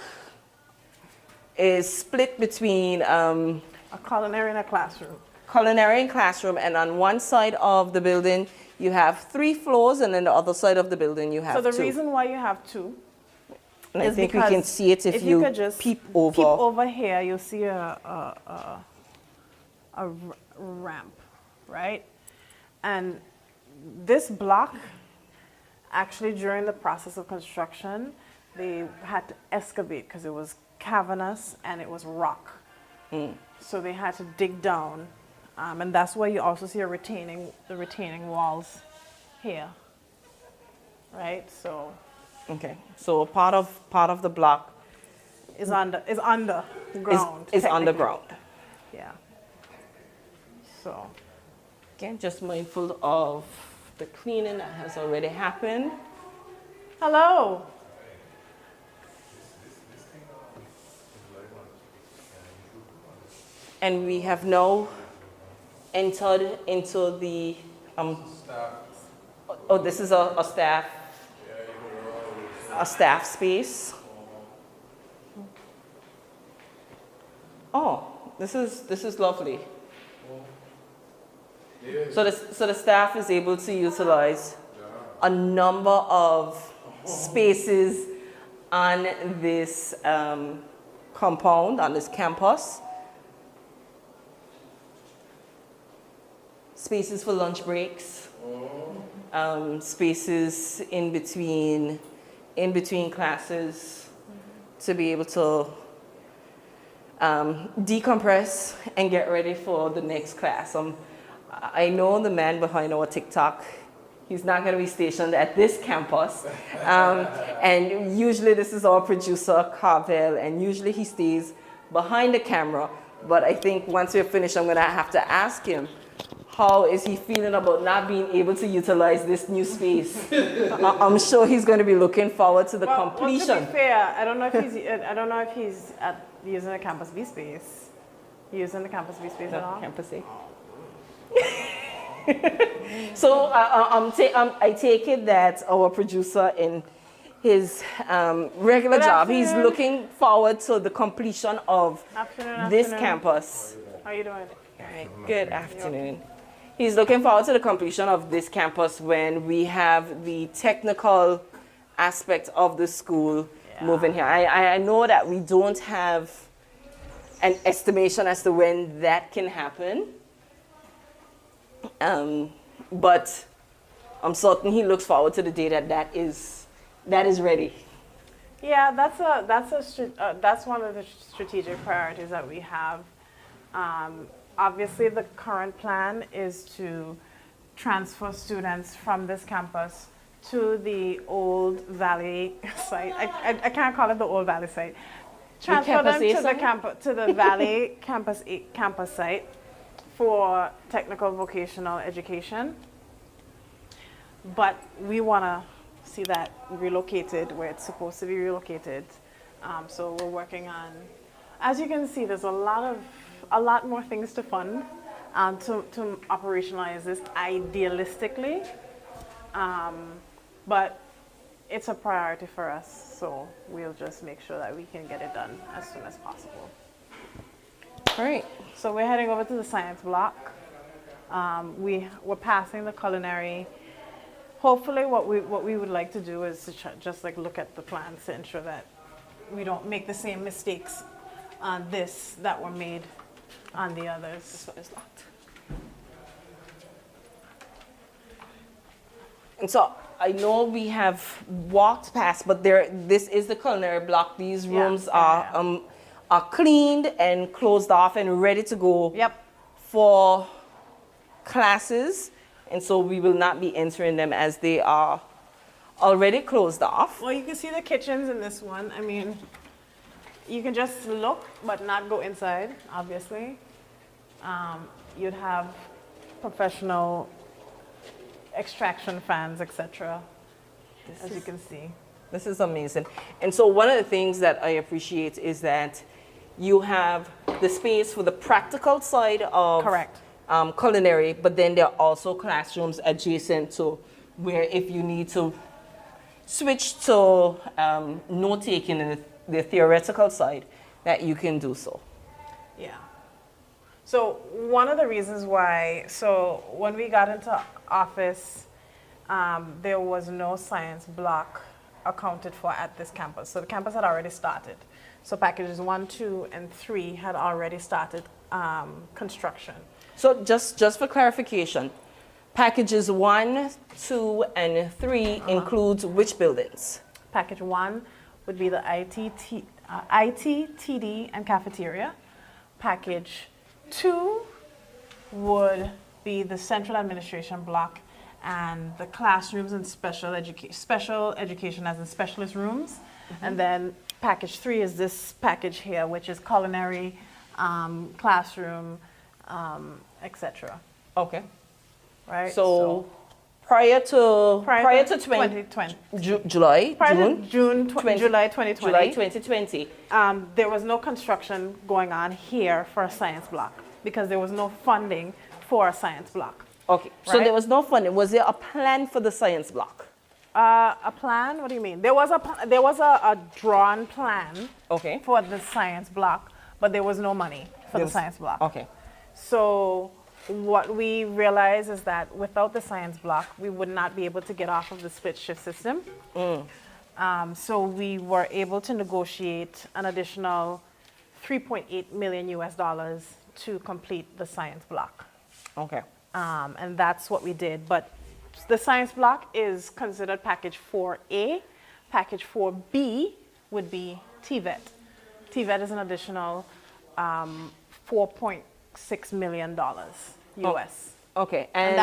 Speaker 3: is split between
Speaker 4: a culinary and a classroom.
Speaker 3: culinary and classroom, and on one side of the building you have 3 floors, and then the other side of the building you have
Speaker 4: So the
Speaker 3: 2.
Speaker 4: reason why you have 2
Speaker 3: And I
Speaker 4: is
Speaker 3: think we
Speaker 4: because
Speaker 3: can see it if you
Speaker 4: could just
Speaker 3: peep over.
Speaker 4: Peep over here, you'll see a ramp, right? And this block, actually during the process of construction, they had to excavate because it was cavernous and it was rock. So they had to dig down. And that's why you also see the retaining walls here, right? So
Speaker 3: Okay, so part of the block
Speaker 4: is underground.
Speaker 3: is
Speaker 4: technically.
Speaker 3: underground.
Speaker 4: Yeah. So
Speaker 3: Again, just mindful of the cleaning that has already happened.
Speaker 4: hello.
Speaker 3: And we have now entered into the this is a staff space. Oh, this is lovely. So the staff is able to utilize a number of spaces on this compound, on this campus. spaces for lunch breaks, spaces in between classes to be able to decompress and get ready for the next class. I know the man behind our TikTok. He's not going to be stationed at this campus. And usually this is our producer, Carvel, and usually he stays behind the camera. But I think once we're finished, I'm going to have to ask him, how is he feeling about not being able to utilize this new space? I'm sure he's going to be looking forward to the completion.
Speaker 4: Well, to be fair, I don't know if he's using the Campus B space. Using the Campus B space at all?
Speaker 3: Campus A. So I take it that our producer in his regular job, he's looking forward to the completion of this campus.
Speaker 4: How are you doing?
Speaker 3: All right, good afternoon. He's looking forward to the completion of this campus when we have the technical aspect of the school moving here. I know that we don't have an estimation as to when that can happen. But I'm certain he looks forward to the day that is ready.
Speaker 4: Yeah, that's one of the strategic priorities that we have. Obviously, the current plan is to transfer students from this campus to the Old Valley site. I can't call it the Old Valley site. Transfer them to the Valley campus site for technical vocational education. But we want to see that relocated where it's supposed to be relocated. So we're working on, as you can see, there's a lot more things to fund to operationalize this idealistically. But it's a priority for us, so we'll just make sure that we can get it done as soon as possible.
Speaker 3: All right.
Speaker 4: So we're heading over to the science block. We're passing the culinary. Hopefully what we would like to do is to just like look at the plans to ensure that we don't make the same mistakes on this that were made on the others.
Speaker 3: This one is locked. And so I know we have walked past, but this is the culinary block. These rooms are cleaned and closed off and ready to go for classes. And so we will not be entering them as they are already closed off.
Speaker 4: Well, you can see the kitchens in this one. I mean, you can just look, but not go inside, obviously. You'd have professional extraction fans, etc., as you can see.
Speaker 3: This is amazing. And so one of the things that I appreciate is that you have the space for the practical side of culinary, but then there are also classrooms adjacent to where if you need to switch to note-taking in the theoretical side, that you can do so.
Speaker 4: Yeah. So one of the reasons why, so when we got into office, there was no science block accounted for at this campus. So the campus had already started. So packages 1, 2, and 3 had already started construction.
Speaker 3: So just for clarification, packages 1, 2, and 3 includes which buildings?
Speaker 4: Package 1 would be the IT, TD, and cafeteria. Package 2 would be the central administration block and the classrooms and special education as in specialist rooms. And then package 3 is this package here, which is culinary, classroom, etc.
Speaker 3: Okay.
Speaker 4: Right.
Speaker 3: So prior to
Speaker 4: 2020.
Speaker 3: July,
Speaker 4: July 2020.
Speaker 3: July 2020.
Speaker 4: There was no construction going on here for a science block because there was no funding for a science block.
Speaker 3: Okay. So there was no funding. Was there a plan for the science block?
Speaker 4: A plan? What do you mean? There was a drawn plan for the science block, but there was no money for the science block.
Speaker 3: Okay.
Speaker 4: So what we realized is that without the science block, we would not be able to get off of the split shift system. So we were able to negotiate an additional $3.8 million US to complete the science block.
Speaker 3: Okay.
Speaker 4: And that's what we did. But the science block is considered package 4A. Package 4B would be TVET. TVET is an additional $4.6 million US.
Speaker 3: Okay,
Speaker 4: And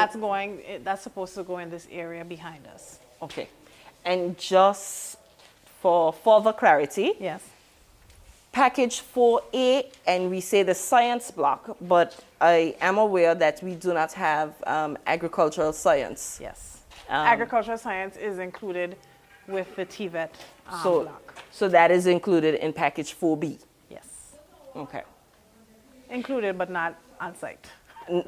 Speaker 4: that's supposed to go in this area behind us.
Speaker 3: okay. And just for further clarity,
Speaker 4: Yes.
Speaker 3: package 4A, and we say the science block, but I am aware that we do not have agricultural science.
Speaker 4: Yes. Agricultural science is included with the TVET block.
Speaker 3: So that is included in package 4B.
Speaker 4: Yes.
Speaker 3: Okay.
Speaker 4: Included, but not on site.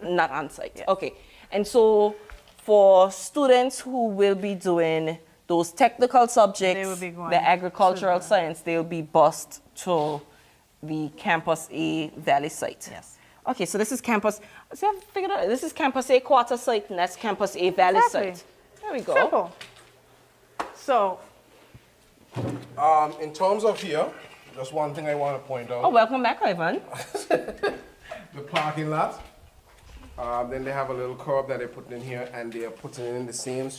Speaker 3: Not on site.
Speaker 4: Yeah.
Speaker 3: Okay. And so for students who will be doing those technical subjects,
Speaker 4: They will be going
Speaker 3: the agricultural
Speaker 4: to the-
Speaker 3: science, they'll be bused to the Campus A Valley site.
Speaker 4: Yes.
Speaker 3: Okay, so this is Campus, see, I figured out, this is Campus A Quarter site, and that's Campus A Valley
Speaker 4: Exactly.
Speaker 3: site. There we go.
Speaker 4: Simple. So,
Speaker 2: In terms of here, just one thing I want to point out.
Speaker 3: Oh, welcome back, Ivan.
Speaker 2: The parking lot. Then they have a little curb that they're putting in here, and they are putting in the same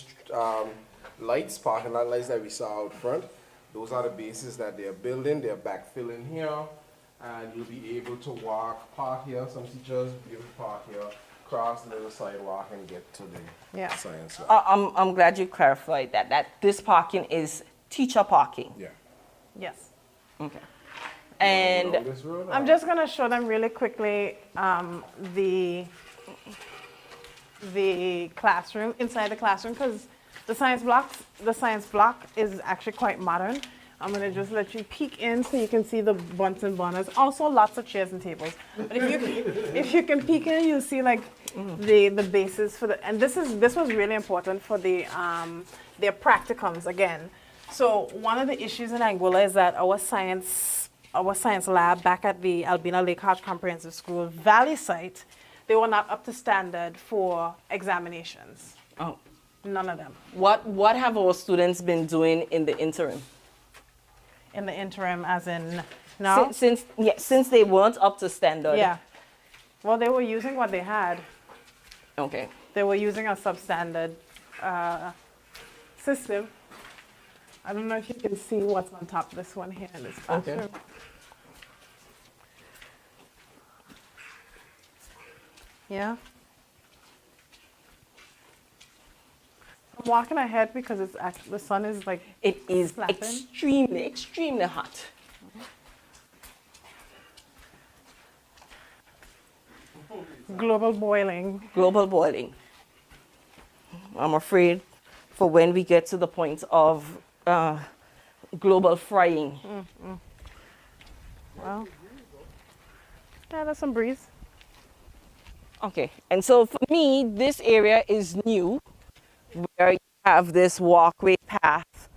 Speaker 2: lights, parking lot lights that we saw out front. Those are the bases that they're building. They're backfilling here, and you'll be able to walk, park here. Some teachers be able to park here, cross the little sidewalk, and get to the
Speaker 4: Yeah.
Speaker 2: science lab.
Speaker 3: I'm glad you clarified that this parking is teacher parking.
Speaker 2: Yeah.
Speaker 4: yes.
Speaker 3: Okay. And
Speaker 2: Along this road,
Speaker 4: I'm just going to show them really quickly the classroom, inside the classroom, because the science block is actually quite modern. I'm going to just let you peek in so you can see the Bunsen burners. Also, lots of chairs and tables. But if you can peek in, you'll see like the basis for the, and this was really important for their practicums again. So one of the issues in Anguilla is that our science lab back at the Albina Lake Hodge Comprehensive School Valley site, they were not up to standard for examinations.
Speaker 3: oh,
Speaker 4: None of them.
Speaker 3: what have our students been doing in the interim?
Speaker 4: In the interim, as in now?
Speaker 3: Since they weren't up to standard.
Speaker 4: Yeah. Well, they were using what they had.
Speaker 3: Okay.
Speaker 4: They were using a substandard system. I don't know if you can see what's on top of this one here in this classroom. Yeah. I'm walking ahead because it's actually, the sun is like,
Speaker 3: It is
Speaker 4: Slapping.
Speaker 3: extremely, extremely hot.
Speaker 4: global boiling.
Speaker 3: Global boiling. I'm afraid for when we get to the point of global frying.
Speaker 4: Well, yeah, there's some breeze.
Speaker 3: Okay, and so for me, this area is new, where you have this walkway path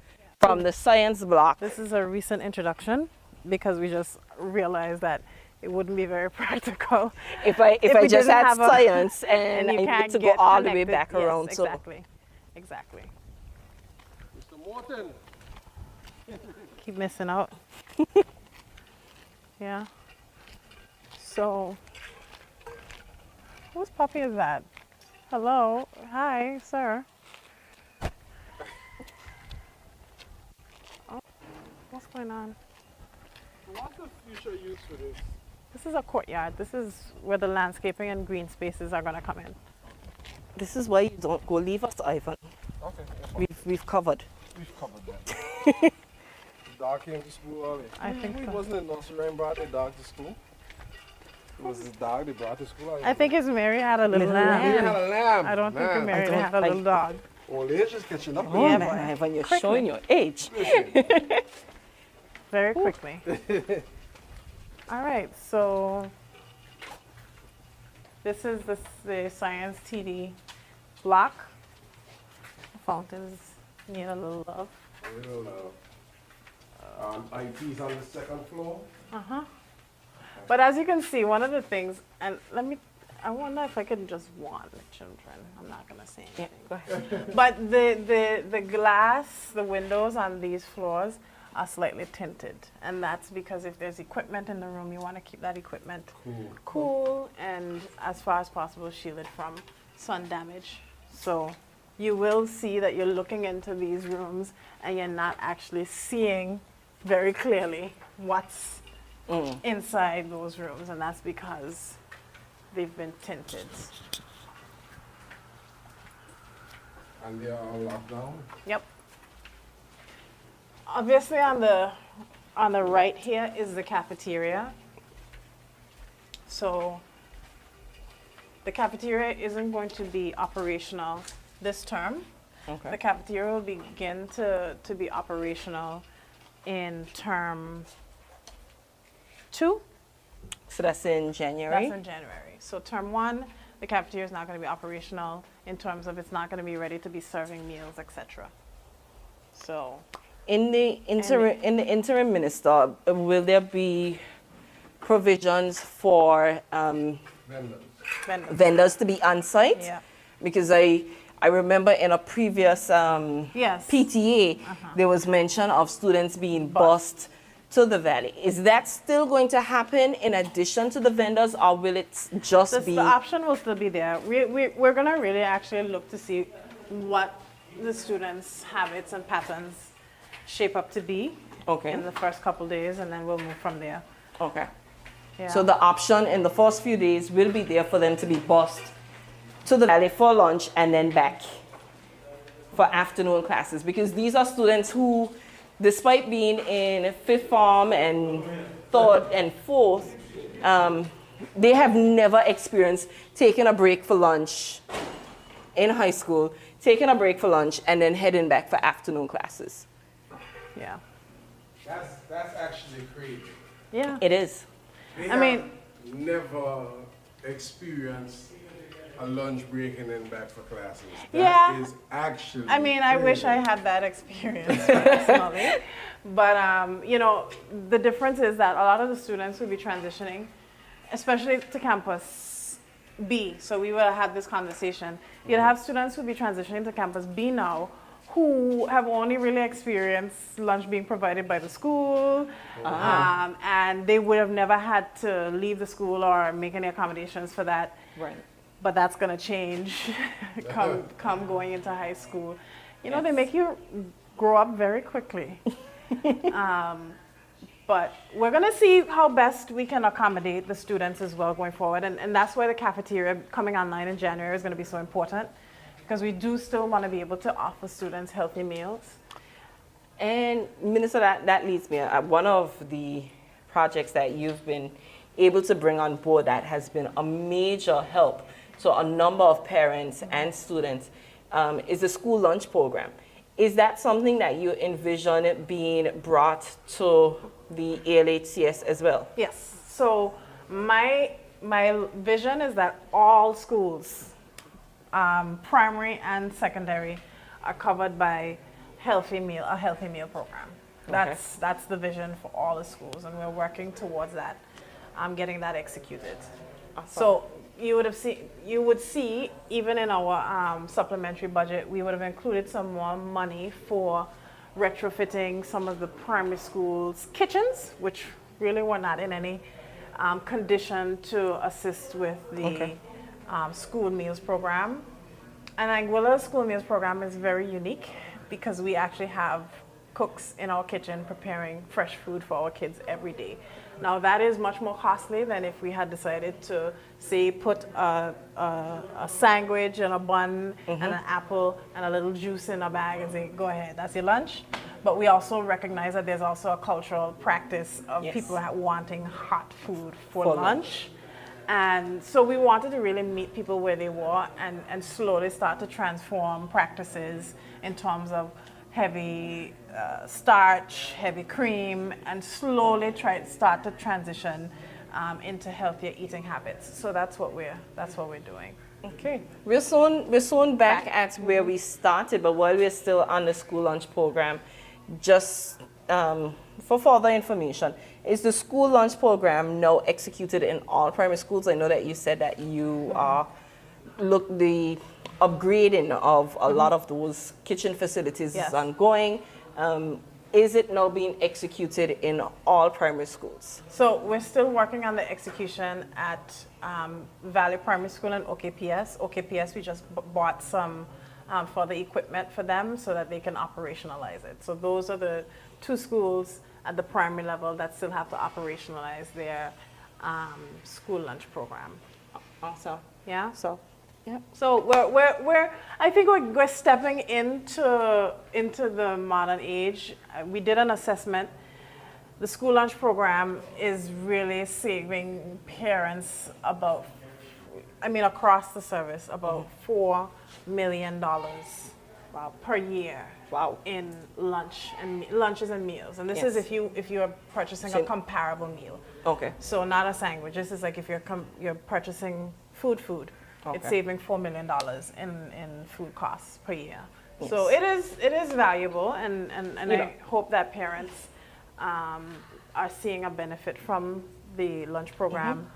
Speaker 3: from the science block.
Speaker 4: This is a recent introduction because we just realized that it wouldn't be very practical.
Speaker 3: If I
Speaker 4: we
Speaker 3: just
Speaker 4: didn't
Speaker 3: had
Speaker 4: have a-
Speaker 3: science and I
Speaker 4: you
Speaker 3: need
Speaker 4: can't
Speaker 3: to go
Speaker 4: get
Speaker 3: all the way
Speaker 4: connected.
Speaker 3: back
Speaker 4: Yes,
Speaker 3: around. So
Speaker 4: Exactly. Exactly.
Speaker 2: Mr. Morton.
Speaker 4: Keep missing out. Yeah. So, whose puppy is that? Hello. Hi, sir. Oh, what's going on?
Speaker 2: What's the future use for this?
Speaker 4: This is a courtyard. This is where the landscaping and green spaces are going to come in.
Speaker 3: this is why you don't go leave us, Ivan.
Speaker 2: Okay.
Speaker 3: We've covered.
Speaker 2: We've covered that. The dog came to school early.
Speaker 4: I think
Speaker 2: It
Speaker 4: so.
Speaker 2: wasn't it nursery and brought the dog to school? It was his dog they brought to school.
Speaker 4: I think his Mary had a little
Speaker 3: Little
Speaker 4: lamb.
Speaker 2: He had a lamb.
Speaker 4: I don't think
Speaker 2: Man.
Speaker 4: Mary
Speaker 3: don't
Speaker 4: had a little
Speaker 3: like-
Speaker 4: dog.
Speaker 2: Old age is catching up.
Speaker 3: Oh
Speaker 4: Yeah,
Speaker 3: man,
Speaker 4: boy.
Speaker 3: Ivan, you're
Speaker 4: Quickly.
Speaker 3: showing your age.
Speaker 4: Very quickly. All right, so this is the Science TD block. Fountains need a little love.
Speaker 2: IT's on the second floor.
Speaker 4: But as you can see, one of the things, and I wonder if I could just warn the children. I'm not gonna say anything.
Speaker 3: Go ahead.
Speaker 4: But the glass, the windows on these floors are slightly tinted. And that's because if there's equipment in the room, you want to keep that equipment cool and as far as possible shielded from sun damage. So you will see that you're looking into these rooms and you're not actually seeing very clearly what's inside those rooms, and that's because they've been tinted.
Speaker 2: And they are all locked down?
Speaker 4: Yep. Obviously on the right here is the cafeteria. So the cafeteria isn't going to be operational this term.
Speaker 3: Okay.
Speaker 4: The cafeteria will begin to be operational in term 2.
Speaker 3: So that's in January?
Speaker 4: That's in January. So term 1, the cafeteria is not going to be operational in terms of it's not going to be ready to be serving meals, etc. So
Speaker 3: In the interim, Minister, will there be provisions for
Speaker 2: Vendors.
Speaker 3: vendors to be on site?
Speaker 4: Yeah.
Speaker 3: Because I remember in a previous
Speaker 4: Yes.
Speaker 3: PTA, there was mention of students being bused to the valley. Is that still going to happen in addition to the vendors, or will it just be?
Speaker 4: The option will still be there. We're going to really actually look to see what the students' habits and patterns shape up to be in the first couple days, and then we'll move from there.
Speaker 3: Okay.
Speaker 4: Yeah.
Speaker 3: So the option in the first few days will be there for them to be bused to the valley for lunch and then back for afternoon classes, because these are students who, despite being in 5th form and 3rd and 4th, they have never experienced taking a break for lunch in high school, taking a break for lunch, and then heading back for afternoon classes.
Speaker 4: Yeah.
Speaker 2: That's actually crazy.
Speaker 4: Yeah.
Speaker 3: It is.
Speaker 2: They
Speaker 4: I mean-
Speaker 2: have never experienced a lunch break and then back for classes. That is actually
Speaker 4: I mean, I wish I had that experience personally. But, you know, the difference is that a lot of the students will be transitioning, especially to campus B. So we will have had this conversation. You'll have students who will be transitioning to campus B now who have only really experienced lunch being provided by the school, and they would have never had to leave the school or make any accommodations for that.
Speaker 3: Right.
Speaker 4: But that's going to change come going into high school. You know, they make you grow up very quickly. But we're going to see how best we can accommodate the students as well going forward. And that's why the cafeteria coming online in January is going to be so important, because we do still want to be able to offer students healthy meals.
Speaker 3: And Minister, that leads me, one of the projects that you've been able to bring on board that has been a major help to a number of parents and students is the school lunch program. Is that something that you envision being brought to the A.L.H.C.S. as well?
Speaker 4: Yes. So my vision is that all schools, primary and secondary, are covered by a healthy meal program. That's the vision for all the schools, and we're working towards that, getting that executed.
Speaker 3: Awesome.
Speaker 4: So you would see even in our supplementary budget, we would have included some more money for retrofitting some of the primary schools' kitchens, which really were not in any condition to assist with the school meals program. And Anguilla's school meals program is very unique because we actually have cooks in our kitchen preparing fresh food for our kids every day. Now that is much more costly than if we had decided to, say, put a sandwich and a bun and an apple and a little juice in a bag and say, go ahead, that's your lunch. But we also recognize that there's also a cultural practice of people wanting hot food for lunch. And so we wanted to really meet people where they were and slowly start to transform practices in terms of heavy starch, heavy cream, and slowly start to transition into healthier eating habits. So that's what we're doing.
Speaker 3: Okay, we're soon back at where we started, but while we're still on the school lunch program, just for further information, is the school lunch program now executed in all primary schools? I know that you said that you are the upgrading of a lot of those kitchen facilities is ongoing. is it now being executed in all primary schools?
Speaker 4: So we're still working on the execution at Valley Primary School and OKPS. OKPS, we just bought some for the equipment for them so that they can operationalize it. So those are the two schools at the primary level that still have to operationalize their school lunch program.
Speaker 3: Awesome.
Speaker 4: Yeah.
Speaker 3: So, yeah.
Speaker 4: So I think we're stepping into the modern age. We did an assessment. The school lunch program is really saving parents across the service about $4 million per year.
Speaker 3: Wow.
Speaker 4: In lunches and meals. And this is if you are purchasing a comparable meal.
Speaker 3: Okay.
Speaker 4: So not a sandwich. This is like if you're purchasing food.
Speaker 3: Okay.
Speaker 4: It's saving $4 million in food costs per year. Yes. So it is valuable, and I hope that parents are seeing a benefit from the lunch program. Mm-hmm.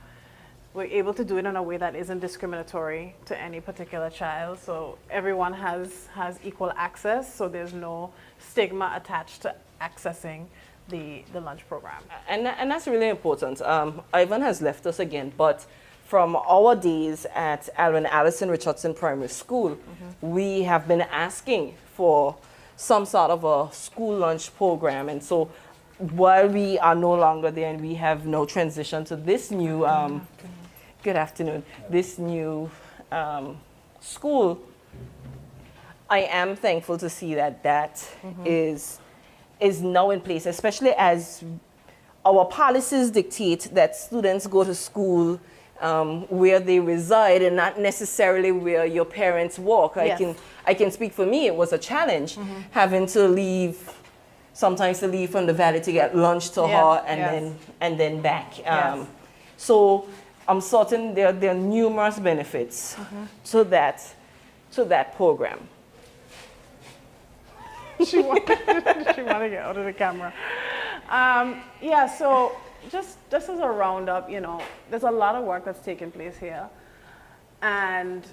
Speaker 4: We're able to do it in a way that isn't discriminatory to any particular child. So everyone has equal access. So there's no stigma attached to accessing the lunch program. And
Speaker 3: that's really important. Ivan has left us again, but from our days at Allison Richardson Primary School, mm-hmm. we have been asking for some sort of a school lunch program. And so while we are no longer there and we have no transition to this new, good afternoon, this new school, I am thankful to see that mm-hmm. is now in place, especially as our policies dictate that students go to school where they reside and not necessarily where your parents work. Yes. I can speak for me. It was a challenge mm-hmm. having to leave, sometimes to leave from the valley to get lunch to her and then back. So I'm certain there are numerous benefits mm-hmm. to that program.
Speaker 4: She wanted to get out of the camera. So just as a roundup, there's a lot of work that's taking place here. And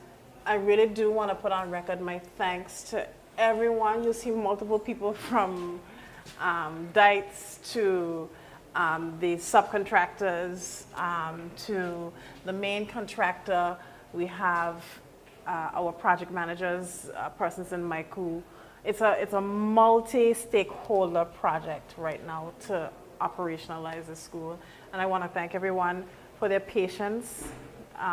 Speaker 4: I really do want to put on record my thanks to everyone. You'll see multiple people from DITES to the subcontractors to the main contractor. We have our project managers, persons in MICU. It's a multi-stakeholder project right now to operationalize the school. And I want to thank everyone for their patience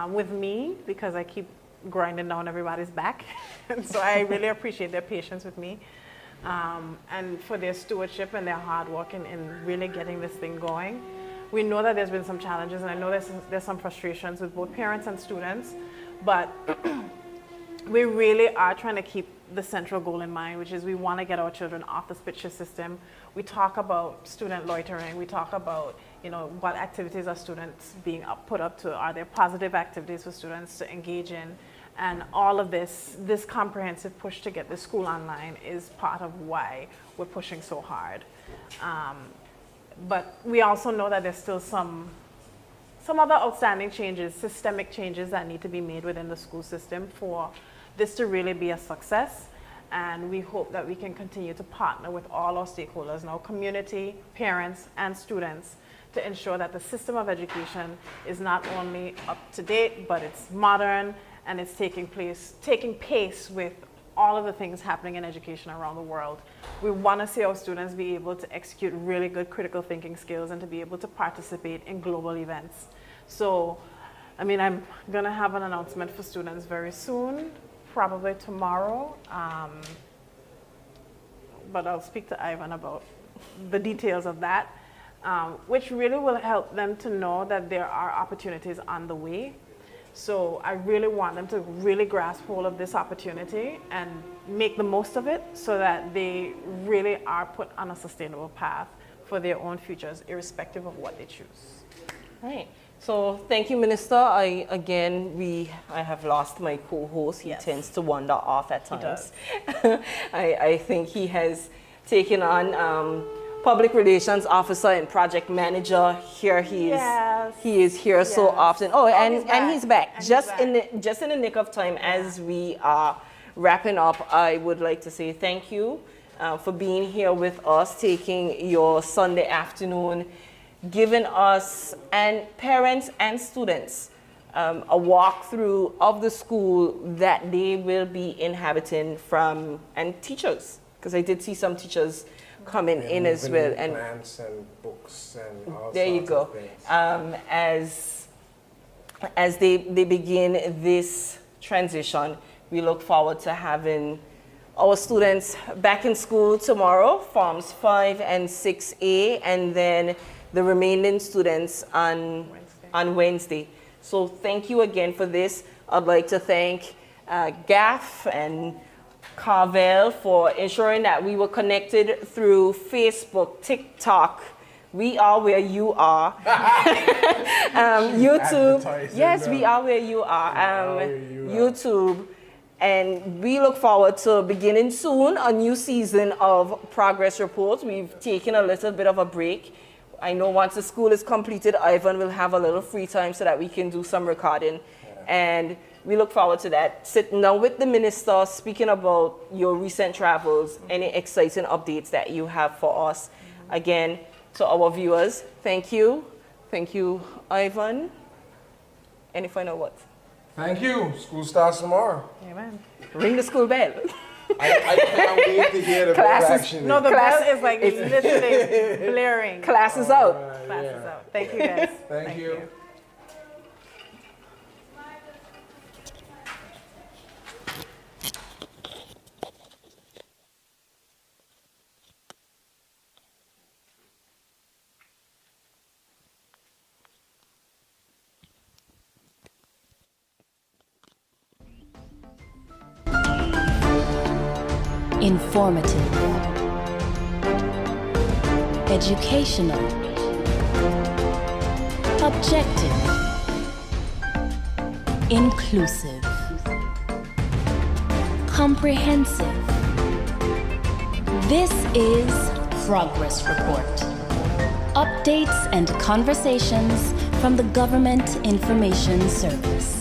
Speaker 4: with me, because I keep grinding down everybody's back. And so I really appreciate their patience with me. And for their stewardship and their hard work in really getting this thing going. We know that there's been some challenges, and I know there's some frustrations with both parents and students, but we really are trying to keep the central goal in mind, which is we want to get our children off the spit shift system. We talk about student loitering. We talk about, what activities are students being put up to? Are there positive activities for students to engage in? And all of this comprehensive push to get the school online is part of why we're pushing so hard. But we also know that there's still some other outstanding changes, systemic changes that need to be made within the school system for this to really be a success. And we hope that we can continue to partner with all our stakeholders, now community, parents, and students, to ensure that the system of education is not only up to date, but it's modern and it's taking pace with all of the things happening in education around the world. We want to see our students be able to execute really good critical thinking skills and to be able to participate in global events. So, I'm going to have an announcement for students very soon, probably tomorrow, but I'll speak to Ivan about the details of that, which really will help them to know that there are opportunities on the way. So I really want them to really grasp hold of this opportunity and make the most of it so that they really are put on a sustainable path for their own futures, irrespective of what they choose.
Speaker 3: Right. So thank you, Minister. I have lost my co-host. He tends to wander off at times. I think he has taken on Public Relations Officer and Project Manager. Here he is. Yes. He is here so often. Oh, and he's back. In the nick of time. As we are wrapping up, I would like to say thank you for being here with us, taking your Sunday afternoon, giving us, and parents and students, a walkthrough of the school that they will be inhabiting from, and teachers, because I did see some teachers coming in as well. And
Speaker 2: plants and books and all
Speaker 3: there you
Speaker 2: sorts
Speaker 3: go.
Speaker 2: of things.
Speaker 3: As they begin this transition, we look forward to having our students back in school tomorrow, Forms 5 and 6A, and then the remaining students on Wednesday. So thank you again for this. I'd like to thank GAF and Carvel for ensuring that we were connected through Facebook, TikTok. We are where you are. YouTube. Yes, we are where you are. YouTube. And we look forward to beginning soon a new season of Progress Reports. We've taken a little bit of a break. I know once the school is completed, Ivan will have a little free time so that we can do some recording. And we look forward to that. Sitting down with the minister, speaking about your recent travels, any exciting updates that you have for us. Again, to our viewers, thank you. Thank you, Ivan. Any final words?
Speaker 2: Thank you. School starts tomorrow.
Speaker 4: Amen.
Speaker 3: Ring the school bell.
Speaker 2: I can't wait to hear the bell actually.
Speaker 4: No, the bell is like literally blaring.
Speaker 3: Class is out.
Speaker 4: Class is out. Thank you, guys.
Speaker 2: Thank you.
Speaker 1: Informative, educational, objective, inclusive, comprehensive. This is Progress Report. Updates and conversations from the Government Information Service.